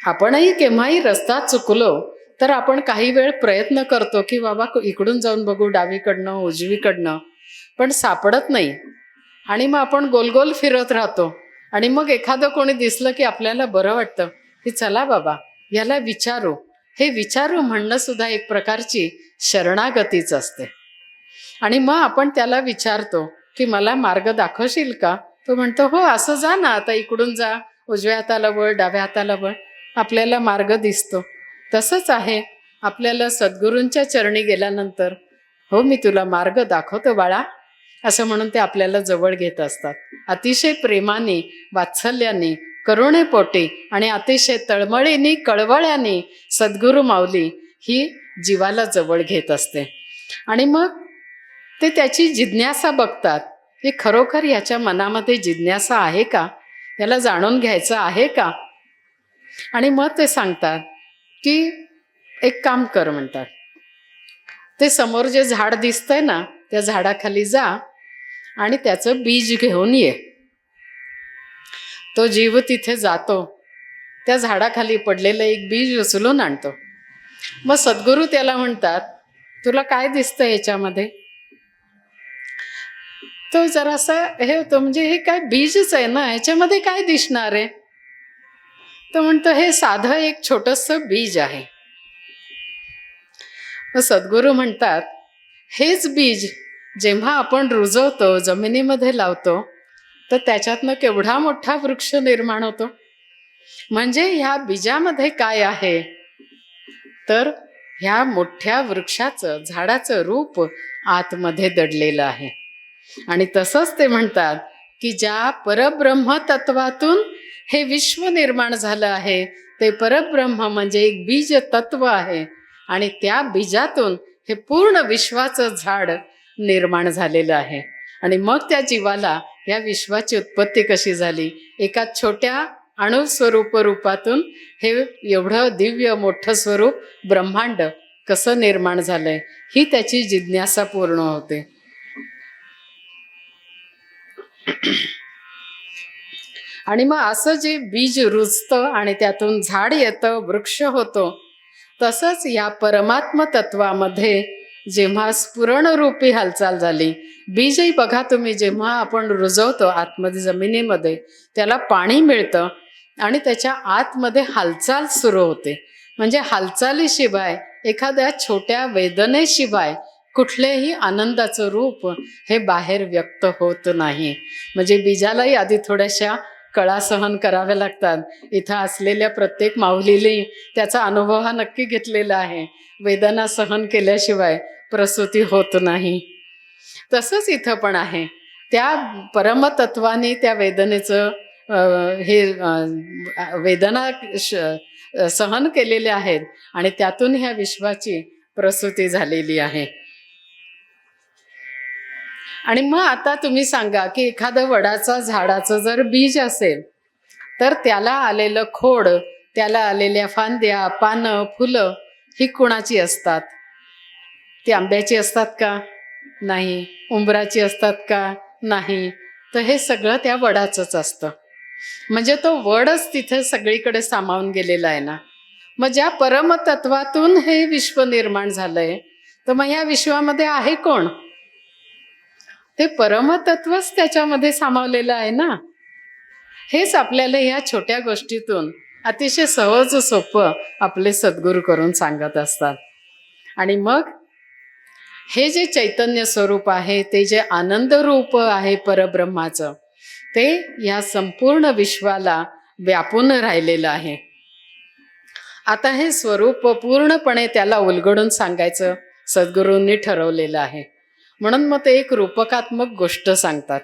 आपणही केव्हाही रस्ता चुकलो तर आपण काही वेळ प्रयत्न करतो की बाबा इकडून जाऊन बघू, डावीकडनं, उजवीकडनं, पण सापडत नाही. आणि मग आपण गोलगोल फिरत राहतो. आणि मग एखादं कोणी दिसलं की आपल्याला बरं वाटतं की चला बाबा याला विचारू. हे विचारू म्हणणं सुद्धा एक प्रकारची शरणागतीच असते. आणि मग आपण त्याला विचारतो की मला मार्ग दाखवशील का. तो म्हणतो हो, असं जा ना, आता इकडून जा, उजव्या हाताला वळ, डाव्या हाताला वळ, आपल्याला मार्ग दिसतो. तसंच आहे, आपल्याला सद्गुरूंच्या चरणी गेल्यानंतर हो मी तुला मार्ग दाखवतो बाळा असं म्हणून ते आपल्याला जवळ घेत असतात. अतिशय प्रेमाने, वात्सल्याने, करुणेपोटी आणि अतिशय तळमळीने, कळवळ्याने सद्गुरू माऊली ही जीवाला जवळ घेत असते. आणि मग ते त्याची जिज्ञासा बघतात की खरोखर याच्या मनामध्ये जिज्ञासा आहे का, याला जाणून घ्यायचं आहे का. आणि मग ते सांगतात की एक काम कर, म्हणतात ते समोर जे झाड दिसतंय ना त्या झाडाखाली जा आणि त्याचं बीज घेऊन ये. तो जीव तिथे जातो, त्या झाडाखाली पडलेलं एक बीज उचलून आणतो. मग सद्गुरू त्याला म्हणतात तुला काय दिसतं याच्यामध्ये. तो जरासा हे होतो, म्हणजे हे काय बीजच आहे ना, ह्याच्यामध्ये काय दिसणार आहे. तो म्हणतो हे साधं एक छोटंसं बीज आहे. मग सद्गुरू म्हणतात हेच बीज जेव्हा आपण रुजवतो, जमिनीमध्ये लावतो, तर त्याच्यातनं केवढा मोठा वृक्ष निर्माण होतो. म्हणजे ह्या बीजामध्ये काय आहे, तर ह्या मोठ्या वृक्षाचं, झाडाचं रूप आतमध्ये दडलेलं आहे. आणि तसंच ते म्हणतात की ज्या परब्रह्म तत्वातून हे विश्व निर्माण झालं आहे, ते परब्रह्म म्हणजे एक बीज तत्व आहे. आणि त्या बीजातून हे पूर्ण विश्वाचं झाड निर्माण झालेलं आहे. आणि मग त्या जीवाला या विश्वाची उत्पत्ती कशी झाली, एका छोट्या अणुस्वरूप रूपातून हे एवढं दिव्य मोठं स्वरूप ब्रह्मांड कसं निर्माण झालंय, ही त्याची जिज्ञासा पूर्ण होते. आणि मग असं जे बीज रुजतं आणि त्यातून झाड येतं, वृक्ष होतो, तसंच या परमात्म तत्वामध्ये जेव्हा स्फुरणरूपी हालचाल झाली, बीजही बघा तुम्ही, जेव्हा आपण रुजवतो आतमध्ये जमिनीमध्ये, त्याला पाणी मिळतं आणि त्याच्या आतमध्ये हालचाल सुरू होते. म्हणजे हालचालीशिवाय, एखाद्या छोट्या वेदनेशिवाय कुठलेही आनंदाचं रूप हे बाहेर व्यक्त होत नाही. म्हणजे बीजालाही आधी थोड्याशा कळा सहन कराव्या लागतात. इथं असलेल्या प्रत्येक माऊलीने त्याचा अनुभव हा नक्की घेतलेला आहे. वेदना सहन केल्याशिवाय प्रसूती होत नाही. तसंच इथं पण आहे. त्या परमतत्वाने त्या वेदनेचं वेदना सहन केलेल्या आहेत आणि त्यातून ह्या विश्वाची प्रसूती झालेली आहे. आणि मग आता तुम्ही सांगा की एखादं वडाचा झाडाचं जर बीज असेल तर त्याला आलेलं खोड, त्याला आलेल्या फांद्या, पानं, फुलं ही कुणाची असतात? ती आंब्याची असतात का? नाही. उंबराची असतात का? नाही. तर हे सगळं त्या वडाचंच असतं. म्हणजे तो वडच तिथे सगळीकडे सामावून गेलेला आहे ना. मग ज्या परमतत्वातून हे विश्व निर्माण झालंय, तर मग ह्या विश्वामध्ये आहे कोण? ते परमतत्वच त्याच्यामध्ये सामावलेलं आहे ना. हेच आपल्याला ह्या छोट्या गोष्टीतून अतिशय सहज सोपं आपले सद्गुरू करून सांगत असतात. आणि मग हे जे चैतन्य स्वरूप आहे, ते जे आनंद रूप आहे परब्रह्माचं, ते या संपूर्ण विश्वाला व्यापून राहिलेलं आहे. आता हे स्वरूप पूर्णपणे त्याला उलगडून सांगायचं सद्गुरूंनी ठरवलेलं आहे. म्हणून मग ते एक रूपकात्मक गोष्ट सांगतात.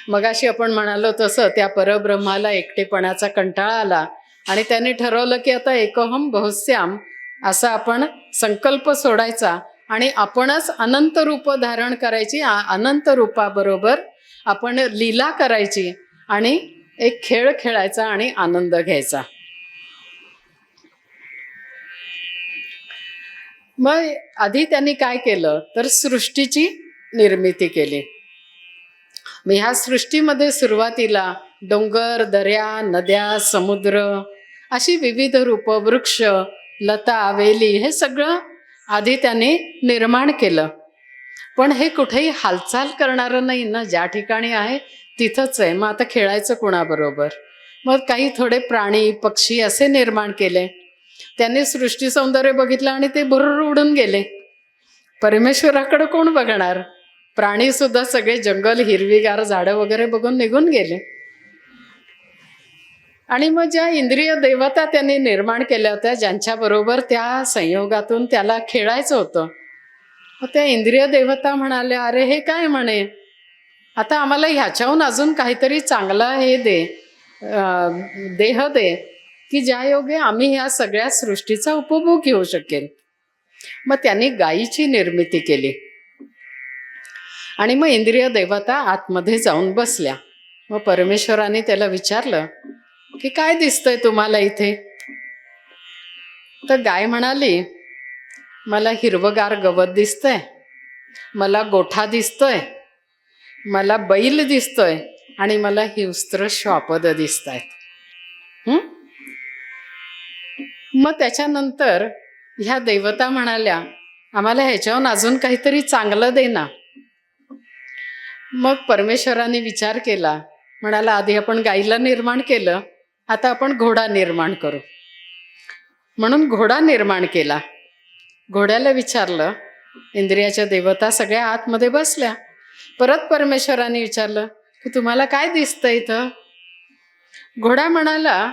मगाशी आपण म्हणालो तसं त्या परब्रह्माला एकटेपणाचा कंटाळा आला आणि त्याने ठरवलं की आता एकोहम बहुस्याम असा आपण संकल्प सोडायचा आणि आपणच अनंत रूप धारण करायची, अनंत रूपाबरोबर आपण लीला करायची आणि एक खेळ खेळायचा आणि आनंद घ्यायचा. मग आधी त्यांनी काय केलं तर सृष्टीची निर्मिती केली. मग ह्या सृष्टीमध्ये सुरुवातीला डोंगर, दऱ्या, नद्या, समुद्र अशी विविध रूप, वृक्ष, लता, वेली हे सगळं आधी त्याने निर्माण केलं. पण हे कुठेही हालचाल करणारं नाही ना. ज्या ठिकाणी आहे तिथंच आहे. मग आता खेळायचं कोणाबरोबर? मग काही थोडे प्राणी, पक्षी असे निर्माण केले. त्यांनी सृष्टी सौंदर्य बघितलं आणि ते भुर्र उडून गेले. परमेश्वराकडे कोण बघणार? प्राणी सुद्धा सगळे जंगल, हिरवीगार झाडं वगैरे बघून निघून गेले. आणि मग ज्या इंद्रिय देवता त्यांनी निर्माण केल्या होत्या, ज्यांच्याबरोबर त्या संयोगातून त्याला खेळायचं होतं, मग त्या इंद्रिय देवता म्हणाल्या, अरे हे काय म्हणे, आता आम्हाला ह्याच्याहून अजून काहीतरी चांगला हे दे, देह दे, की ज्या योगे आम्ही ह्या सगळ्या सृष्टीचा उपभोग घेऊ शकेल. मग त्यांनी गायीची निर्मिती केली. आणि मग इंद्रिय देवता आतमध्ये जाऊन बसल्या. मग परमेश्वराने त्याला विचारलं की काय दिसतंय तुम्हाला इथे? तर गाय म्हणाली, मला हिरवगार गवत दिसतंय, मला गोठा दिसतोय, मला बैल दिसतोय आणि मला हिंस्त्र श्वापद दिसत आहेत. मग त्याच्यानंतर ह्या देवता म्हणाल्या, आम्हाला ह्याच्याहून अजून काहीतरी चांगलं दे ना. मग परमेश्वराने विचार केला, म्हणाला आधी आपण गाईला निर्माण केलं, आता आपण घोडा निर्माण करू. म्हणून घोडा निर्माण केला. घोड्याला विचारलं, इंद्रियाच्या देवता सगळ्या आतमध्ये बसल्या. परत परमेश्वराने विचारलं की तुम्हाला काय दिसतंय इथं? घोडा म्हणाला,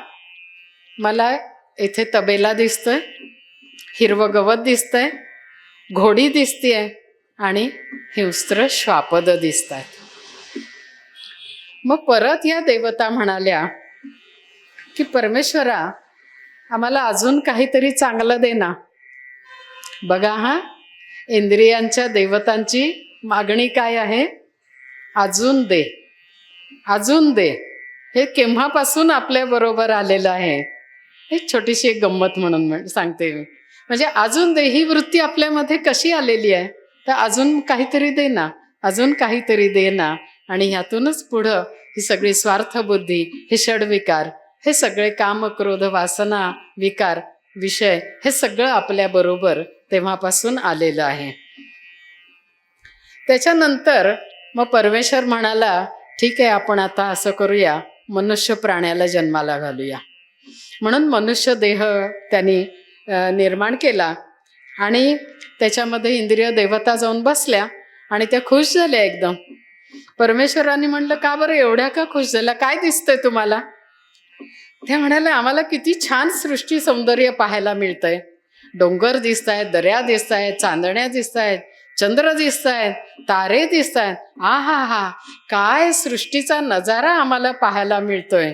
मला इथे तबेला दिसतोय, हिरवं गवत दिसतंय, घोडी दिसतीये आणि हिंस्त्र श्वापद दिसत आहेत. मग परत या देवता म्हणाल्या की परमेश्वरा, आम्हाला अजून काहीतरी चांगलं दे ना. बघा हा, इंद्रियांच्या देवतांची मागणी काय आहे? अजून दे, अजून दे. हे केव्हापासून आपल्या बरोबर आलेलं आहे. एक छोटीशी एक गंमत म्हणून सांगते मी. म्हणजे अजून देही वृत्ती आपल्यामध्ये कशी आलेली आहे, तर अजून काहीतरी दे ना, अजून काहीतरी दे ना. आणि ह्यातूनच पुढं ही सगळी स्वार्थबुद्धी, हे षडविकार, हे सगळे काम, क्रोध, वासना, विकार, विषय, हे सगळं आपल्याबरोबर तेव्हापासून आलेलं आहे. त्याच्यानंतर मग परमेश्वर म्हणाला, ठीक आहे, आपण आता असं करूया, मनुष्य प्राण्याला जन्माला घालूया. म्हणून मनुष्य देह त्यांनी निर्माण केला आणि त्याच्यामध्ये इंद्रिय देवता जाऊन बसल्या आणि त्या खुश झाल्या एकदम. परमेश्वरांनी म्हणलं, का बरं एवढ्या का खुश झाल्या, काय दिसतंय तुम्हाला? त्या म्हणाल्या, आम्हाला किती छान सृष्टी सौंदर्य पाहायला मिळतंय. डोंगर दिसत आहेत, दर्या दिसत आहेत, चांदण्या दिसत आहेत, चंद्र दिसत आहेत, तारे दिसत आहेत. आ हा हा, काय सृष्टीचा नजारा आम्हाला पाहायला मिळतोय.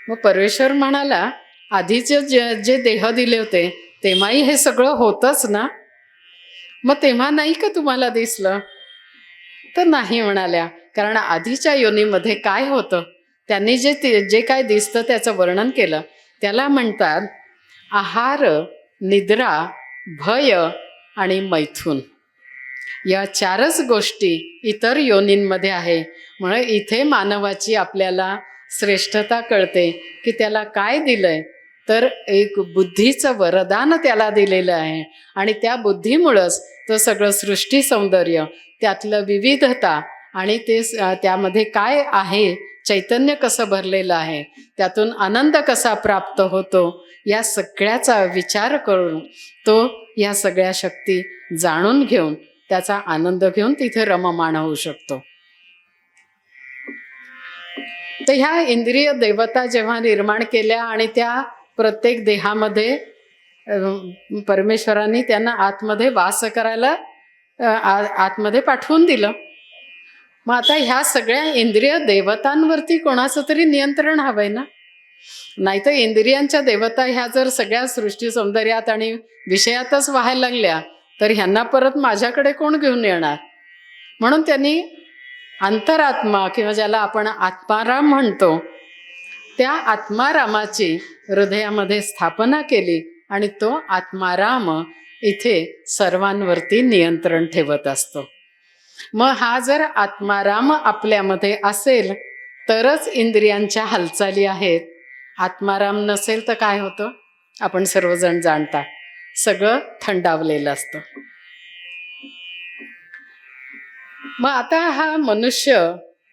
मग परमेश्वर म्हणाला, आधीचे जे देह दिले होते तेव्हाही हे सगळं होतंच ना, मग तेव्हा नाही का तुम्हाला दिसलं? तर नाही म्हणाल्या, कारण आधीच्या योनीमध्ये काय होतं, त्यांनी जे काय दिसतं त्याचं वर्णन केलं. त्याला म्हणतात आहार, निद्रा, भय आणि मैथून. या 4च गोष्टी इतर योनींमध्ये आहे. म्हणून इथे मानवाची आपल्याला श्रेष्ठता कळते की त्याला काय दिलंय, तर एक बुद्धीचं वरदान त्याला दिलेलं आहे. आणि त्या बुद्धीमुळंच तो सगळं सृष्टी सौंदर्य, त्यातलं विविधता आणि ते त्यामध्ये काय आहे, चैतन्य कसं भरलेलं आहे, त्यातून आनंद कसा प्राप्त होतो, या सगळ्याचा विचार करून तो या सगळ्या शक्ती जाणून घेऊन त्याचा आनंद घेऊन तिथे रममाण होऊ शकतो. तर ह्या इंद्रिय देवता जेव्हा निर्माण केल्या आणि त्या प्रत्येक देहामध्ये परमेश्वरांनी त्यांना आतमध्ये वास करायला आतमध्ये पाठवून दिलं. मग आता ह्या सगळ्या इंद्रिय देवतांवरती कोणाचं तरी नियंत्रण हवंय ना. नाहीतर इंद्रियांच्या देवता ह्या जर सगळ्या सृष्टी सौंदर्यात आणि विषयातच व्हायला लागल्या तर ह्यांना परत माझ्याकडे कोण घेऊन येणार. म्हणून त्यांनी अंतरात्मा किंवा ज्याला आपण आत्माराम म्हणतो, त्या आत्मारामाची हृदयामध्ये स्थापना केली आणि तो आत्माराम इथे सर्वांवरती नियंत्रण ठेवत असतो. मग हा जर आत्माराम आपल्यामध्ये असेल तरच इंद्रियांच्या हालचाली आहेत. आत्माराम नसेल तर काय होतं, आपण सर्वजण जाणता, सगळं थंडावलेलं असतं. मग आता हा मनुष्य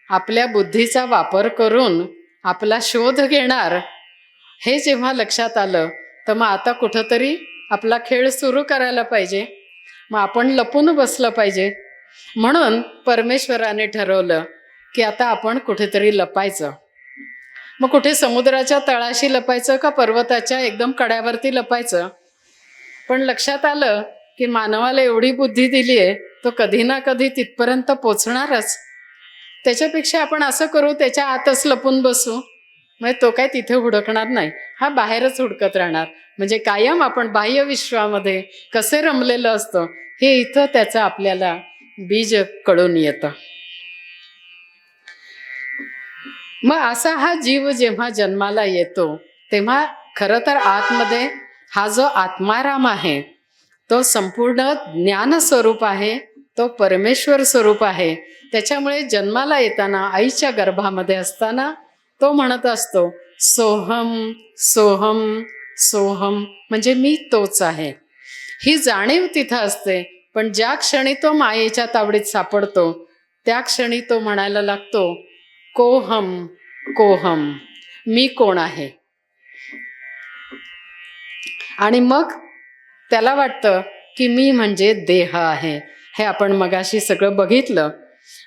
आपल्या बुद्धीचा वापर करून आपला शोध घेणार, हे जेव्हा लक्षात आलं तर मग आता कुठंतरी आपला खेळ सुरू करायला पाहिजे. मग आपण लपून बसलं पाहिजे. म्हणून परमेश्वराने ठरवलं की आता आपण कुठेतरी लपायचं. मग कुठे समुद्राच्या तळाशी लपायचं का पर्वताच्या एकदम कड्यावरती लपायचं. पण लक्षात आलं की मानवाला एवढी बुद्धी दिली आहे, तो कधी ना कधी तिथपर्यंत पोचणारच. त्याच्यापेक्षा आपण असं करू, त्याच्या आतच लपून बसू. म्हणजे तो काय तिथे हुडकणार नाही, हा बाहेरच हुडकत राहणार. म्हणजे कायम आपण बाह्य विश्वामध्ये कसे रमलेलं असतं हे इथं त्याचं आपल्याला बीज कळून येतं. मग असा हा जीव जेव्हा जन्माला येतो तेव्हा खरं तर आतमध्ये हा जो आत्माराम आहे तो संपूर्ण ज्ञान स्वरूप आहे, तो परमेश्वर स्वरूप आहे. त्याच्यामुळे जन्माला येताना आईच्या गर्भामध्ये असताना तो म्हणत असतो सोहम सोहम सोहम, म्हणजे मी तोच आहे. ही जाणीव तिथं असते. पण ज्या क्षणी तो मायेच्या तावडीत सापडतो त्या क्षणी तो म्हणायला लागतो कोहम कोहम, मी कोण आहे. आणि मग त्याला वाटतं की मी म्हणजे देह आहे. हे आपण मगाशी सगळं बघितलं.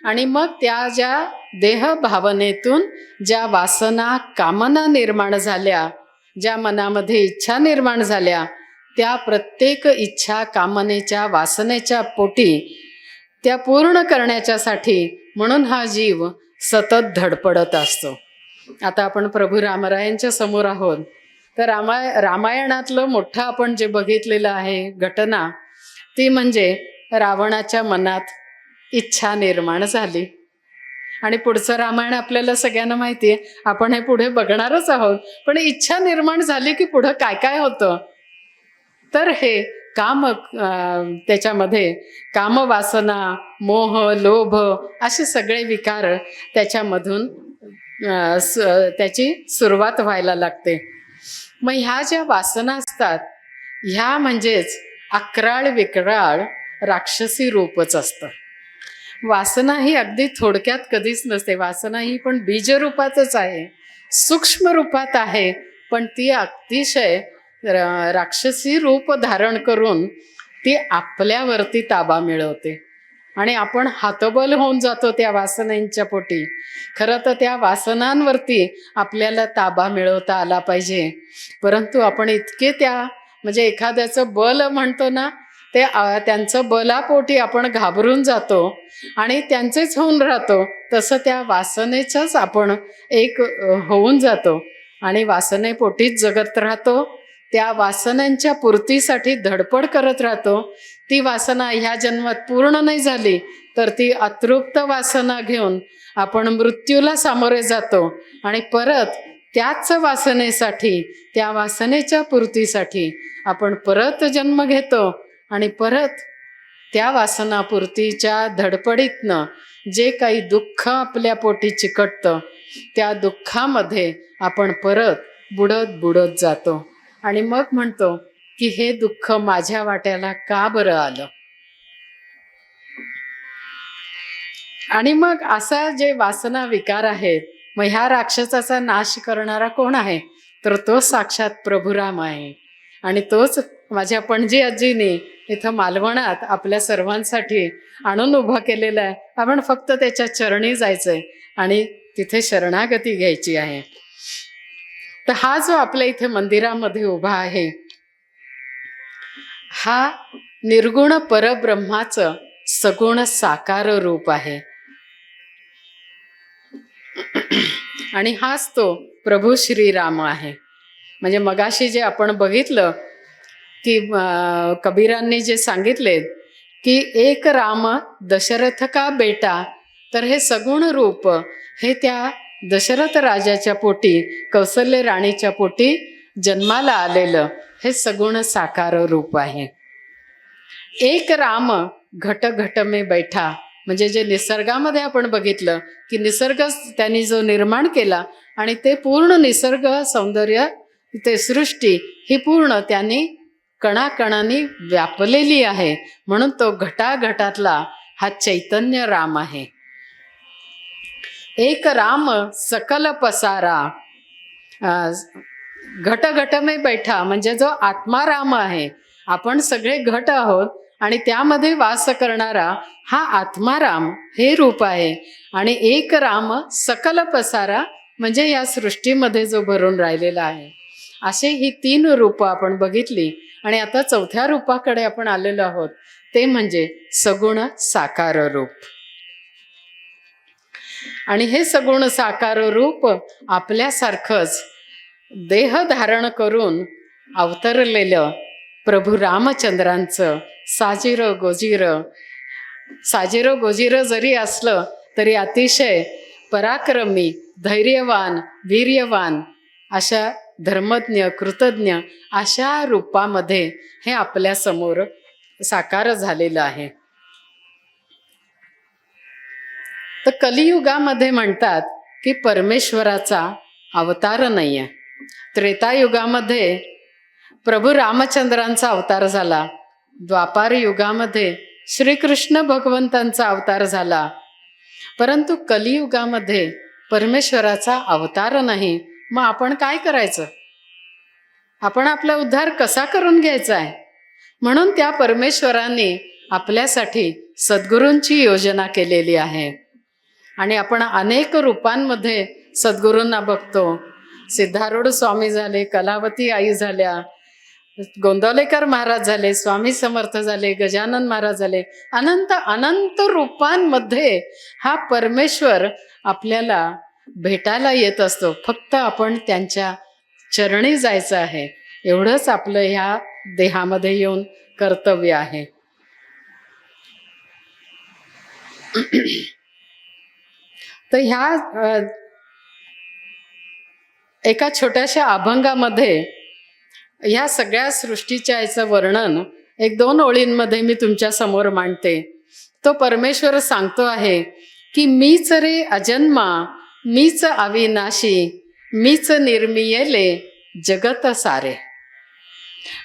आणि मग त्या ज्या देह भावनेतून ज्या वासना कामना निर्माण झाल्या, ज्या मनामध्ये इच्छा निर्माण झाल्या, त्या प्रत्येक इच्छा कामनेच्या वासनेच्या पोटी त्या पूर्ण करण्याच्यासाठी म्हणून हा जीव सतत धडपडत असतो. आता आपण प्रभू रामरायांच्या समोर आहोत. तर रामायणातलं मोठं आपण जे बघितलेलं आहे घटना, ती म्हणजे रावणाच्या मनात इच्छा निर्माण झाली. आणि पुढचं रामायण आपल्याला सगळ्यांना माहिती आहे, आपण हे पुढे बघणारच आहोत. पण इच्छा निर्माण झाली की पुढं काय काय होतं तर हे त्याच्यामध्ये कामवासना, मोह, लोभ असे सगळे विकार त्याच्यामधून त्याची सुरुवात व्हायला लागते. मग ह्या ज्या वासना असतात ह्या म्हणजेच अक्राळ विक्राळ राक्षसी रूपच असतं. वासना ही अगदी थोडक्यात कधीच नसते. वासना ही पण बीजरूपातच आहे, सूक्ष्म रूपात आहे, पण ती अतिशय राक्षसी रूप धारण करून ती आपल्यावरती ताबा मिळवते आणि आपण हतबल होऊन जातो त्या वासनांच्या पोटी. खरं तर त्या वासनांवरती आपल्याला ताबा मिळवता आला पाहिजे, परंतु आपण इतके म्हणजे एखाद्याचं बल म्हणतो ना, ते त्यांचं बलापोटी आपण घाबरून जातो आणि त्यांचेच होऊन राहतो. तसं त्या वासनेचंच आपण एक होऊन जातो आणि वासनेपोटीच जगत राहतो. त्या वासनांच्या पूर्तीसाठी धडपड करत राहतो. ती वासना ह्या जन्मात पूर्ण नाही झाली तर ती अतृप्त वासना घेऊन आपण मृत्यूला सामोरे जातो आणि परत त्याच वासनेसाठी, त्या वासनेच्या पूर्तीसाठी आपण परत जन्म घेतो आणि परत त्या वासनापूर्तीच्या धडपडीतनं जे काही दुःख आपल्या पोटी चिकटतं त्या दुःखामध्ये आपण परत बुडत बुडत जातो आणि मग म्हणतो की हे दुःख माझ्या वाट्याला का बरं आलं. आणि मग असा जे वासना विकार आहेत, मग ह्या राक्षसाचा नाश करणारा कोण आहे, तर तो साक्षात प्रभुराम आहे. आणि तोच माझ्या पणजी आजीने इथं मालवणात आपल्या सर्वांसाठी आणून उभा केलेला आहे. आपण फक्त त्याच्या चरणी जायचंय आणि तिथे शरणागती घ्यायची आहे. तर हा जो आपल्या इथे मंदिरामध्ये उभा आहे हा निर्गुण परब्रह्माचं सगुण साकार रूप आहे आणि हाच तो प्रभू श्रीराम आहे. म्हणजे मगाशी जे आपण बघितलं की कबीरांनी जे सांगितले की एक राम दशरथ का बेटा, तर हे सगुण रूप हे त्या दशरथ राजाच्या पोटी, कौसल्य राणीच्या पोटी जन्माला आलेलं हे सगुण साकार रूप आहे. एक राम घट घट में बैठा, म्हणजे जे निसर्गामध्ये आपण बघितलं की निसर्ग त्यांनी जो निर्माण केला आणि ते पूर्ण निसर्ग सौंदर्य, ते सृष्टी ही पूर्ण त्यांनी कणाकणांनी व्यापलेली आहे, म्हणून तो घटाघटातला हा चैतन्य राम आहे. एक राम सकल पसारा, घट घट में बैठा, म्हणजे जो आत्मा राम आहे. आपण सगळे घट आहोत आणि त्यामध्ये वास करणारा हा आत्माराम हे रूप आहे. आणि एक राम सकल पसारा, म्हणजे या सृष्टीमध्ये जो भरून राहिलेला आहे. असे ही 3 रूप आपण बघितली आणि आता 4थ्या रूपाकडे आपण आलेलो आहोत, ते म्हणजे सगुण साकार रूप. आणि हे सगुण साकार रूप आपल्यासारखंच देह धारण करून अवतरलेलं प्रभू रामचंद्रांचं साजिरो गोजिर जरी असलं तरी अतिशय पराक्रमी, धैर्यवान, वीर्यवान अशा धर्मज्ञ, कृतज्ञ अशा रूपामध्ये हे आपल्या समोर साकार झालेलं आहे. तर कलियुगामध्ये म्हणतात की परमेश्वराचा अवतार नाही आहे. त्रेतायुगामध्ये प्रभू रामचंद्रांचा अवतार झाला, द्वापार युगामध्ये श्रीकृष्ण भगवंतांचा अवतार झाला, परंतु कलियुगामध्ये परमेश्वराचा अवतार नाही. मग आपण काय करायचं? आपण आपला उद्धार कसा करून घ्यायचा आहे? म्हणून त्या परमेश्वराने आपल्यासाठी सद्गुरूंची योजना केलेली आहे आणि आपण अनेक रूपांमध्ये सद्गुरूंना बघतो. सिद्धारूढ स्वामी झाले, कलावती आई झाल्या, गोंदवलेकर महाराज झाले, स्वामी समर्थ झाले, गजानन महाराज झाले. अनंत अनंत रूपांमध्ये हा परमेश्वर आपल्याला भेटायला येत असतो. फक्त आपण त्यांच्या चरणी जायचं आहे, एवढंच आपलं ह्या देहामध्ये येऊन कर्तव्य आहे. तर ह्या एका छोट्याशा अभंगामध्ये ह्या सगळ्या सृष्टीच्या याचं वर्णन 1-2 ओळींमध्ये मी तुमच्या समोर मांडते. तो परमेश्वर सांगतो आहे की मीच रे अजन्मा, मीच अविनाशी, मीच निर्मियेले जगत सारे.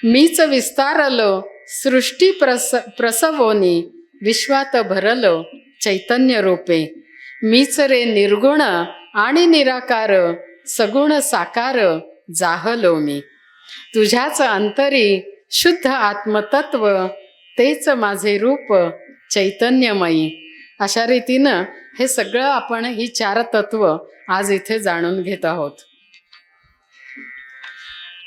मीच विस्तारलो सृष्टी प्रसवोनी, विश्वात भरलो चैतन्य रूपे. मीच रे निर्गुण आणि निराकार, सगुण साकार जाहलो मी. तुझ्याच अंतरी शुद्ध आत्मतत्व, तेच माझे रूप चैतन्यमयी. अशा रीतीनं हे सगळं आपण ही 4 तत्व आज इथे जाणून घेत आहोत.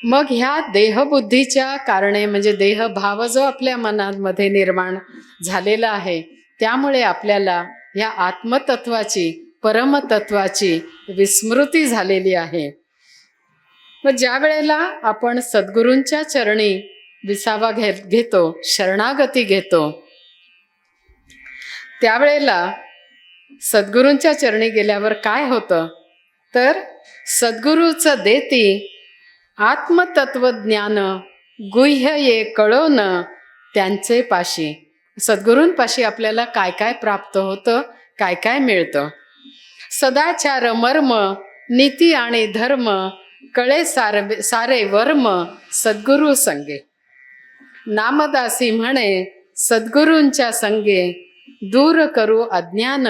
मग ह्या देहबुद्धीच्या कारणे म्हणजे देहभाव जो आपल्या मनामध्ये निर्माण झालेला आहे, त्यामुळे आपल्याला ह्या आत्मतत्वाची, परमतत्वाची विस्मृती झालेली आहे. मग ज्या वेळेला आपण सद्गुरूंच्या चरणी विसावा घेतो, शरणागती घेतो, त्यावेळेला सद्गुरूंच्या चरणी गेल्यावर काय होतं तर सद्गुरूचं देती आत्मतत्वज्ञान गुह्य ये कळोन त्यांचे पाशी. सद्गुरूंपाशी आपल्याला काय काय प्राप्त होतं, काय काय मिळतं. सदाचार मर्म, नीती आणि धर्म, कळे सारे वर्म सद्गुरू संगे. नामदासी म्हणे सद्गुरूंच्या संगे, दूर करू अज्ञान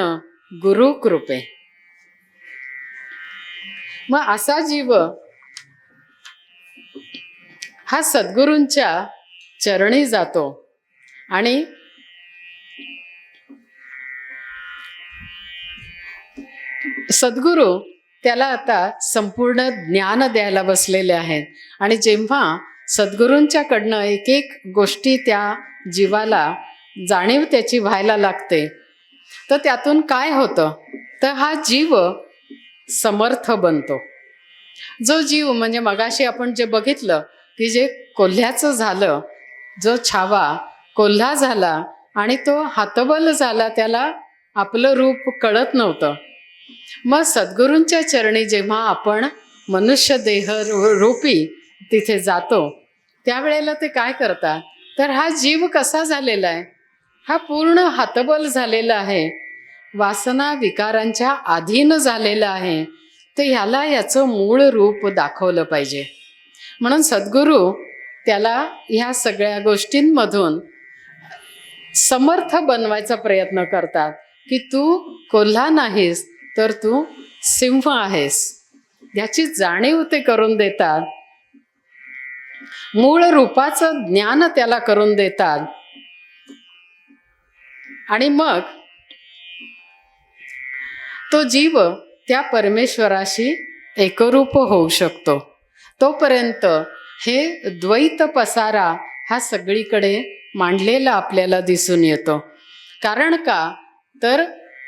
गुरु कृपे. मग असा जीव हा सद्गुरूंच्या चरणी जातो आणि सद्गुरू त्याला आता संपूर्ण ज्ञान द्यायला बसलेले आहेत. आणि जेव्हा सद्गुरूंच्याकडनं एक एक गोष्टी त्या जीवाला जाणीव त्याची व्हायला लागते, तर त्यातून काय होतं तर हा जीव समर्थ बनतो. जो जीव म्हणजे मगाशी आपण जे बघितलं की जे कोल्ह्याचं झालं, जो छावा कोल्हा झाला आणि तो हतबल झाला, त्याला आपलं रूप कळत नव्हतं. मग सद्गुरूंच्या चरणी जेव्हा आपण मनुष्य देह रूपी तिथे जातो, त्यावेळेला ते काय करतात तर हा जीव कसा झालेला आहे, हा पूर्ण हतबल झालेला आहे, वासना विकारांच्या अधीन झालेला आहे. ते ह्याला याचं मूळ रूप दाखवलं पाहिजे. म्हणून सद्गुरू त्याला ह्या सगळ्या गोष्टींमधून समर्थ बनवायचा प्रयत्न करतात की तू कोल्हा नाहीस तर तू सिंह आहेस, याची जाणीव ते करून देतात. मूळ रूपाचं ज्ञान त्याला करून देतात. आणि मग तो जीव त्या परमेश्वराशी एकरूप होऊ शकतो. तोपर्यंत हे द्वैत पसारा हा सगळीकडे मांडलेला आपल्याला दिसून येतो. कारण का तर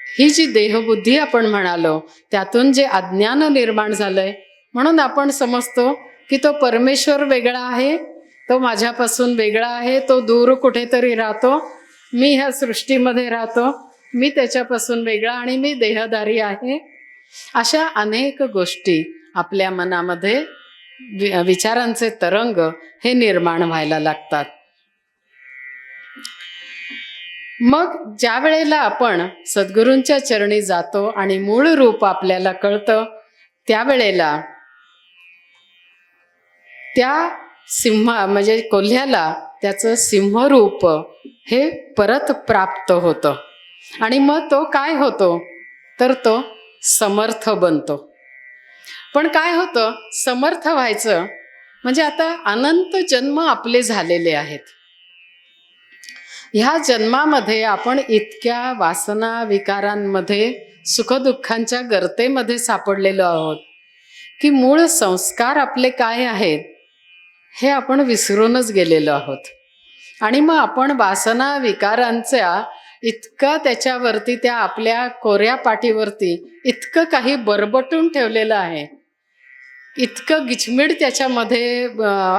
ही जी देहबुद्धी आपण म्हणालो, त्यातून जे अज्ञान निर्माण झालंय, म्हणून आपण समजतो की तो परमेश्वर वेगळा आहे, तो माझ्यापासून वेगळा आहे, तो दूर कुठेतरी राहतो, मी ह्या सृष्टीमध्ये राहतो, मी त्याच्यापासून वेगळा आणि मी देहधारी आहे. अशा अनेक गोष्टी आपल्या मनामध्ये विचारांचे तरंग हे निर्माण व्हायला लागतात. मग ज्या वेळेला आपण सद्गुरूंच्या चरणी जातो आणि मूळ रूप आपल्याला कळतं, त्यावेळेला त्या सिंह म्हणजे कोल्ह्याला त्याचं सिंहरूप हे परत प्राप्त होतं. आणि मग तो काय होतो तर तो समर्थ बनतो. पण काय होतं, समर्थ व्हायचं म्हणजे आता अनंत जन्म आपले झालेले आहेत. ह्या जन्मामध्ये आपण इतक्या वासना विकारांमध्ये, सुखदुःखांच्या गर्तेमध्ये सापडलेलो आहोत की मूळ संस्कार आपले काय आहेत हे आपण विसरूनच गेलेलो आहोत. आणि मग आपण वासना विकारांच्या इतकं त्याच्यावरती, त्या आपल्या कोऱ्या पाठीवरती इतकं काही बरबटून ठेवलेलं आहे, इतकं गिचमीड त्याच्यामध्ये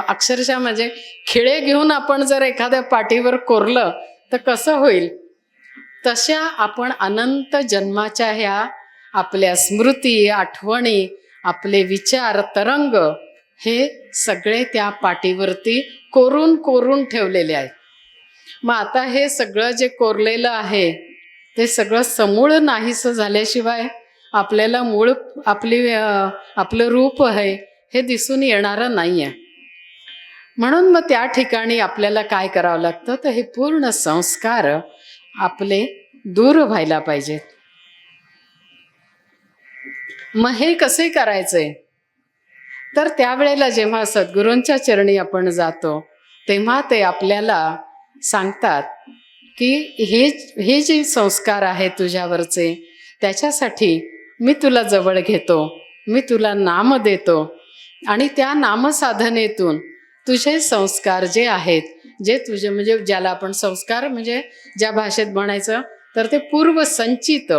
अक्षरशः म्हणजे खिळे घेऊन आपण जर एखाद्या पाठीवर कोरलं तर कसं होईल, तशा आपण अनंत जन्माच्या ह्या आपल्या स्मृती, आठवणी, आपले विचार तरंग हे सगळे त्या पाटीवरती कोरून कोरून ठेवलेले आहेत. मग आता हे सगळं जे कोरलेलं आहे ते सगळं समूळ नाहीसं झाल्याशिवाय आपल्याला मूळ आपलं रूप आहे हे दिसून येणारं नाही आहे. म्हणून मग त्या ठिकाणी आपल्याला काय करावं लागतं, तर हे पूर्ण संस्कार आपले दूर व्हायला पाहिजेत. मग हे कसे करायचे, तर त्यावेळेला जेव्हा सद्गुरूंच्या चरणी आपण जातो तेव्हा ते आपल्याला सांगतात की हे जे संस्कार आहे तुझ्यावरचे, त्याच्यासाठी मी तुला जवळ घेतो, मी तुला नाम देतो आणि त्या नामसाधनेतून तुझे संस्कार जे आहेत, जे तुझे म्हणजे ज्याला आपण संस्कार म्हणजे ज्या भाषेत म्हणायचं तर ते पूर्वसंचित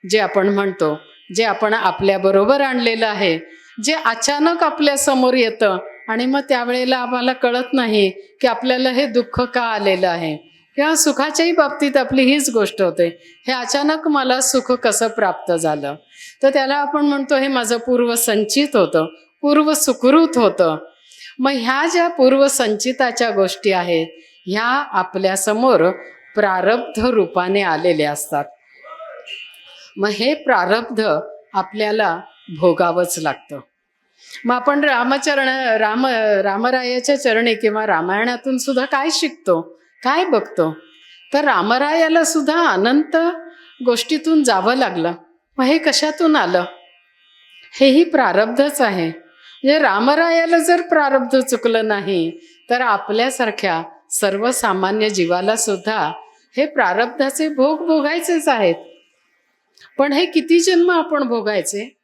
जे आपण म्हणतो, जे आपण आपल्याबरोबर आणलेलं आहे, जे अचानक आपल्या समोर येतं आणि मग त्यावेळेला आम्हाला कळत नाही की आपल्याला हे दुःख का आलेलं आहे, किंवा सुखाच्याही बाबतीत आपली हीच गोष्ट होते, हे अचानक मला सुख कसं प्राप्त झालं, तर त्याला आपण म्हणतो हे माझं पूर्वसंचित होतं, पूर्वसुकृत होतं. मग ह्या ज्या पूर्वसंचिताच्या गोष्टी आहेत ह्या आपल्यासमोर प्रारब्ध रूपाने आलेल्या असतात. मग हे प्रारब्ध आपल्याला भोगावंच लागतं. मग आपण रामरायाच्या चरणी किंवा रामायणातून सुद्धा काय शिकतो, काय बघतो, तर रामरायाला सुद्धा अनंत गोष्टीतून जावं लागलं. मग हे कशातून आलं, हेही प्रारब्धच आहे. म्हणजे रामरायाला जर प्रारब्ध चुकलं नाही तर आपल्यासारख्या सर्वसामान्य जीवाला सुद्धा हे प्रारब्धाचे भोग भोगायचेच आहेत. पण हे किती जन्म आपण भोगायचे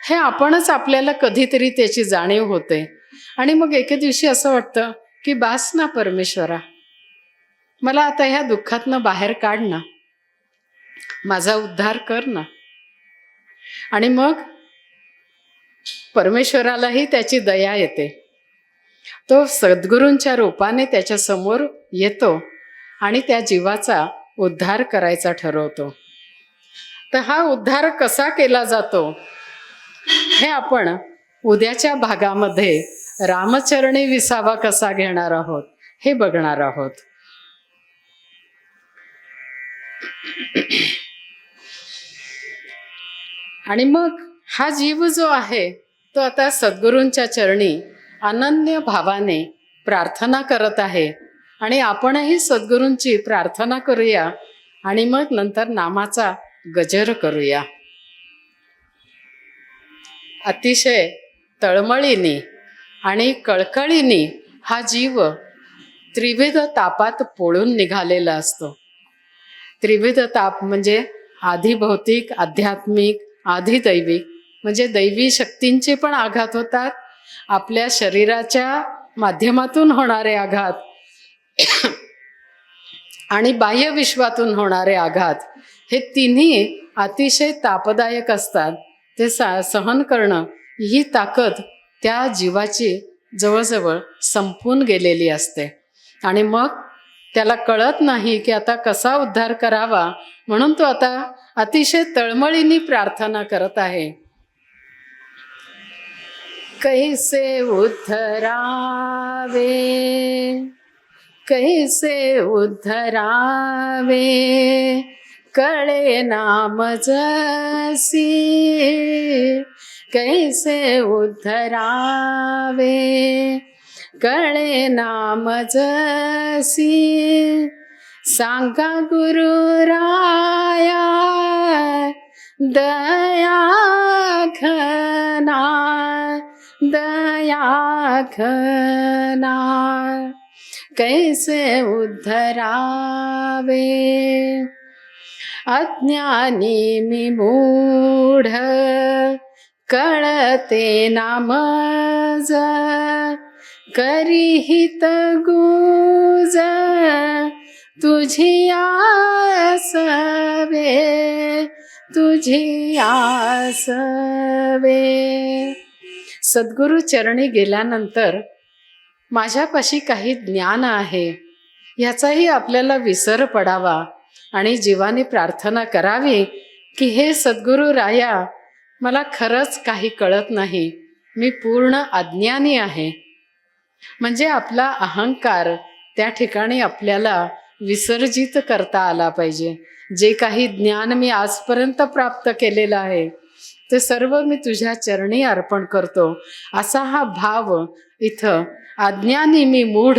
हे आपणच आपल्याला कधीतरी त्याची जाणीव होते. आणि मग एके दिवशी असं वाटतं की बास ना परमेश्वरा, मला आता ह्या दुःखातनं बाहेर काढ ना, माझा उद्धार कर ना. आणि मग परमेश्वरालाही त्याची दया येते. तो सद्गुरूंच्या रूपाने त्याच्या समोर येतो आणि त्या जीवाचा उद्धार करायचा ठरवतो. तर हा उद्धार कसा केला जातो हे आपण उद्याच्या भागामध्ये रामचरणी विसावा कसा घेणार आहोत हे बघणार आहोत. आणि मग हा जीव जो आहे तो आता सद्गुरूंच्या चरणी अनन्य भावाने प्रार्थना करत आहे. आणि आपणही सद्गुरूंची प्रार्थना करूया आणि मग नंतर नामाचा गजर करूया. अतिशय तळमळीने आणि कळकळीने हा जीव त्रिविध तापात पोळून निघालेला असतो. त्रिविध ताप म्हणजे आधी भौतिक, आध्यात्मिक, आधी दैविक. म्हणजे दैवी शक्तींचे पण आघात होतात, आपल्या शरीराच्या माध्यमातून होणारे आघात आणि बाह्य विश्वातून होणारे आघात, हे तिन्ही अतिशय तापदायक असतात. ते सहन करणं ही ताकद त्या जीवाची जवळजवळ संपून गेलेली असते. आणि मग त्याला कळत नाही की आता कसा उद्धार करावा, म्हणून तो आता अतिशय तळमळीने प्रार्थना करत आहे. कैसे उद्धरावे, कैसे उद्धरावे, कळे नाम जसी, कैसे उद्धरावे, कळे नाम जसी, सांगा गुरुराया दया घना, दया घना, कैसे उद्धरावे. अज्ञानी मी मूढ, कळते नामज, करीहित गुज, तुझी आसवे, तुझी आसवे. सद्गुरु चरणी गेल्यानंतर माझ्यापाशी काही ज्ञान आहे याचाही आपल्याला विसर पडावा आणि जीवाने प्रार्थना करावी की हे सद्गुरु राया, मला खरंच काही कळत नाही, मी पूर्ण अज्ञानी आहे. म्हणजे आपला अहंकार त्या ठिकाणी आपल्याला विसर्जित करता आला पाहिजे. जे काही ज्ञान मी आजपर्यंत प्राप्त केलेलं आहे ते सर्व मी तुझ्या चरणी अर्पण करतो, असा हा भाव इथं अज्ञानी मी मूढ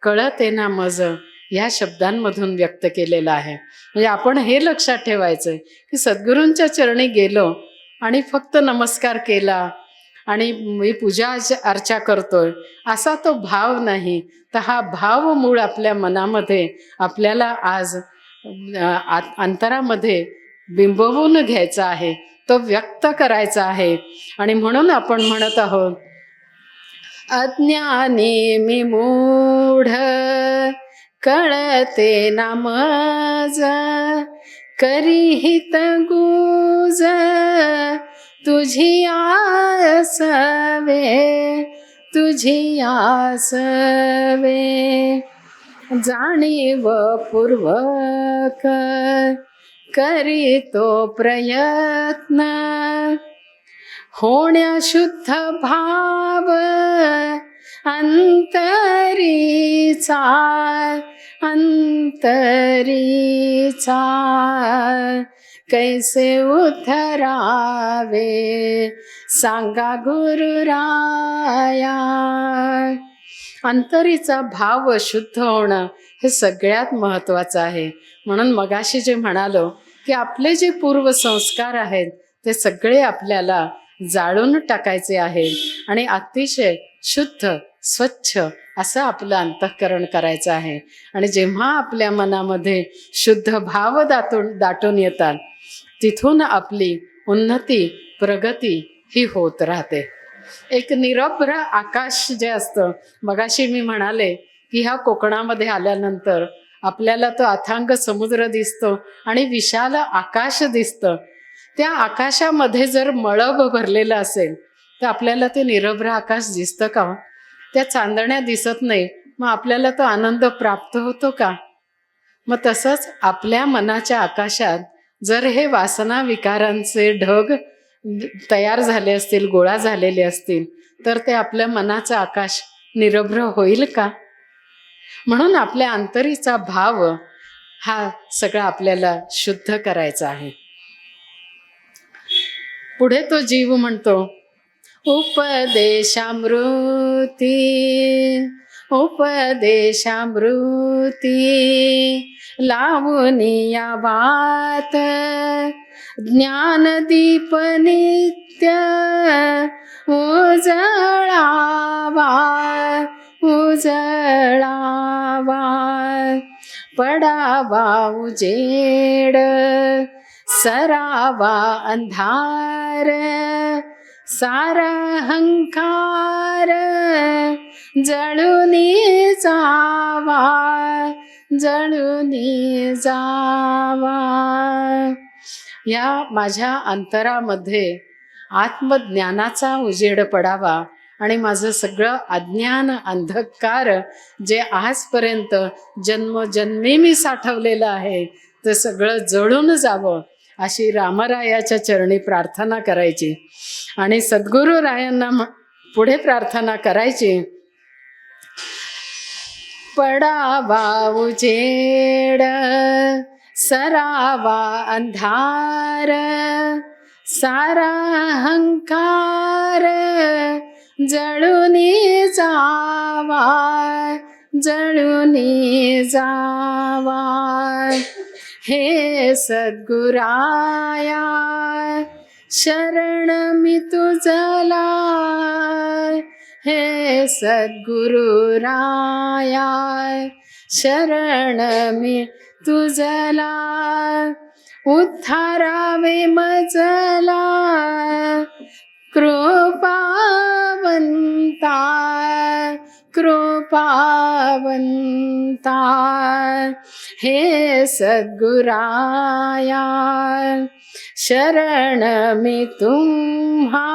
कळते ना मज या शब्दांमधून व्यक्त केलेला आहे. म्हणजे आपण हे लक्षात ठेवायचं की सद्गुरूंच्या चरणी गेलो आणि फक्त नमस्कार केला आणि मी पूजा अर्चा करतोय असा तो भाव नाही. तर हा भाव मूळ आपल्या मनामध्ये आपल्याला आज अंतरामध्ये बिंबवून घ्यायचा आहे, तो व्यक्त करायचा आहे. आणि म्हणून आपण म्हणत आहोत, अज्ञानी मी मूढ कळते ना मज करीहित गुज तुझी आसवे तुझी आसवे जाणीव पूर्वक करीतो प्रयत्न होण्या शुद्ध भाव अंतरीचा अंतरीचा कैसे उद्धरावे सांगा गुरुराया. अंतरीचा भाव शुद्ध होणं हे सगळ्यात महत्त्वाचं आहे. म्हणून मगाशी जे म्हणालो की आपले जे पूर्वसंस्कार आहेत ते सगळे आपल्याला जाळून टाकायचे आहेत आणि अतिशय शुद्ध स्वच्छ असं आपलं अंतःकरण करायचं आहे. आणि जेव्हा आपल्या मनामध्ये शुद्ध भाव दाटून येतात तिथून आपली उन्नती प्रगती ही होत राहते. एक निरभ्र आकाश जे असतं, मगाशी मी म्हणाले की ह्या कोकणामध्ये आल्यानंतर आपल्याला तो अथांग समुद्र दिसतो आणि विशाल आकाश दिसतं. त्या आकाशामध्ये जर मळभ भरलेलं असेल तर आपल्याला ते निरभ्र आकाश दिसतं का? त्या चांदण्या दिसत नाही, मग आपल्याला तो आनंद प्राप्त होतो का? मग तसंच आपल्या मनाच्या आकाशात जर हे वासना विकारांचे ढग तयार झाले असतील, गोळा झालेले असतील, तर ते आपल्या मनाचं आकाश निरभ्र होईल का? म्हणून आपल्या अंतरीचा भाव हा सगळा आपल्याला शुद्ध करायचा आहे. पुढे तो जीव म्हणतो, उपदेशामृती उपदेशामृती लावून या वात ज्ञानदीप नित्य उजळावा उजळावा पडावा उजेड सरावा अंधार सारा हंकार जळूनी जावा जळूनी जावा. या माझ्या अंतरामध्ये आत्मज्ञानाचा उजेड पडावा आणि माझं सगळं अज्ञान अंधकार जे आजपर्यंत जन्मजन्मी मी साठवलेलं आहे ते सगळं जळून जावं अशी रामरायाच्या चरणी प्रार्थना करायची. आणि सद्गुरुरायांना पुढे प्रार्थना करायची, पडावा उजेड सरावा अंधार सारा हंकार जळूनी जावा जळूनी जावा. हे सद्गुराया शरण मी तुझला, हे सद्गुरुराया शरण मी तुझला. उद्धारावे मजला कृपावंता कृपावंता. हे सद्गुराया शरण मी तुम्हा.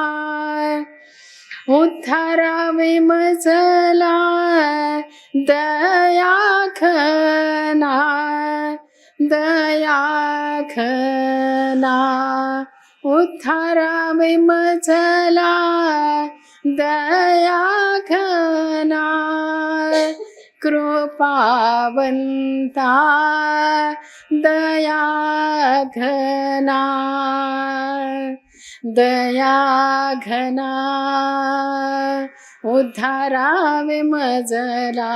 उद्धारावे मजला दयाखना दयाखना. उद्धारावे मजला दया घना कृपावंता दया घना दया घना उद्धारावे मजला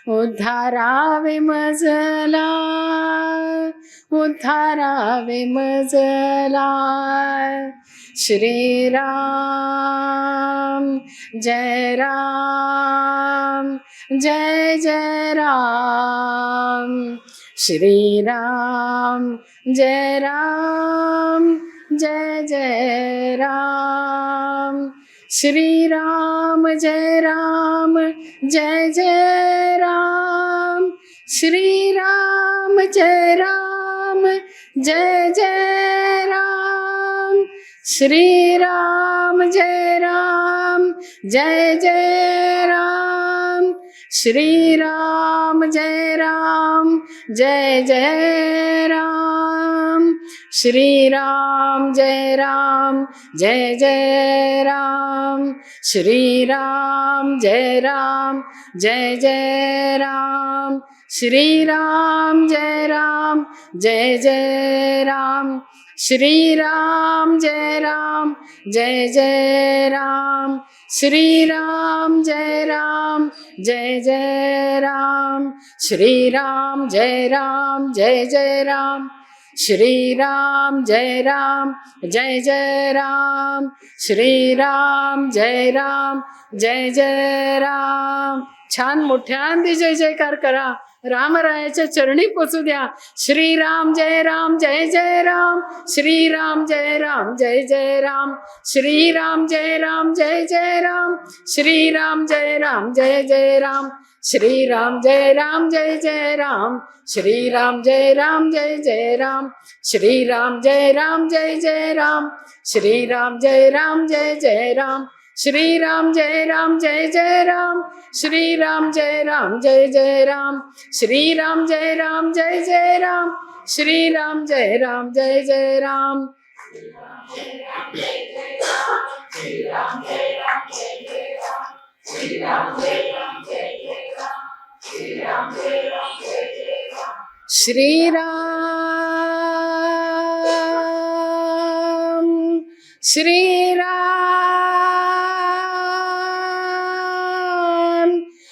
उद्धारावे मजला उद्धारावे मजला श्रीराम जय राम जय जय राम श्रीराम जय राम जय जय राम श्रीराम जय राम जय जय राम श्रीराम जय राम जय जय राम श्रीराम जय राम जय जय राम श्रीराम जय राम जय जय राम श्रीराम जय राम जय जय राम श्रीराम जय राम जय जय राम श्रीराम जय राम जय जय राम श्रीराम जय राम जय जय राम श्रीराम जय राम जय जय राम श्रीराम जय राम जय जय राम श्रीराम जय राम जय जय राम श्रीराम जय राम जय जय राम. छान मोठ्यांदी जय जयकार करा. रामरायाच्या चरणी पोचू द्या. श्रीराम जय राम जय जय राम श्रीराम जय राम जय जय राम श्रीराम जय राम जय जय राम श्रीराम जय राम जय जय राम श्रीराम जय राम जय जय राम श्रीराम जय राम जय जय राम श्रीराम जय राम जय जय राम श्रीराम जय राम जय जय राम श्रीराम जय राम जय जय राम श्रीराम जय राम जय जय राम श्रीराम जय राम जय जय राम श्रीराम जय राम जय जय राम श्रीराम श्रीराम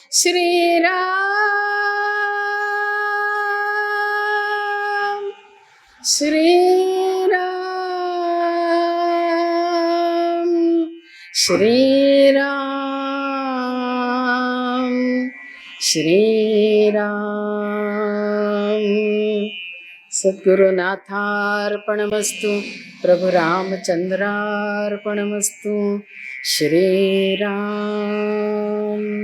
श्रीराम श्रीराम श्रीराम श्रीराम. सद्गुरुनाथार्पणमस्तु. प्रभु रामचंद्रार्पणमस्तु. श्रीराम.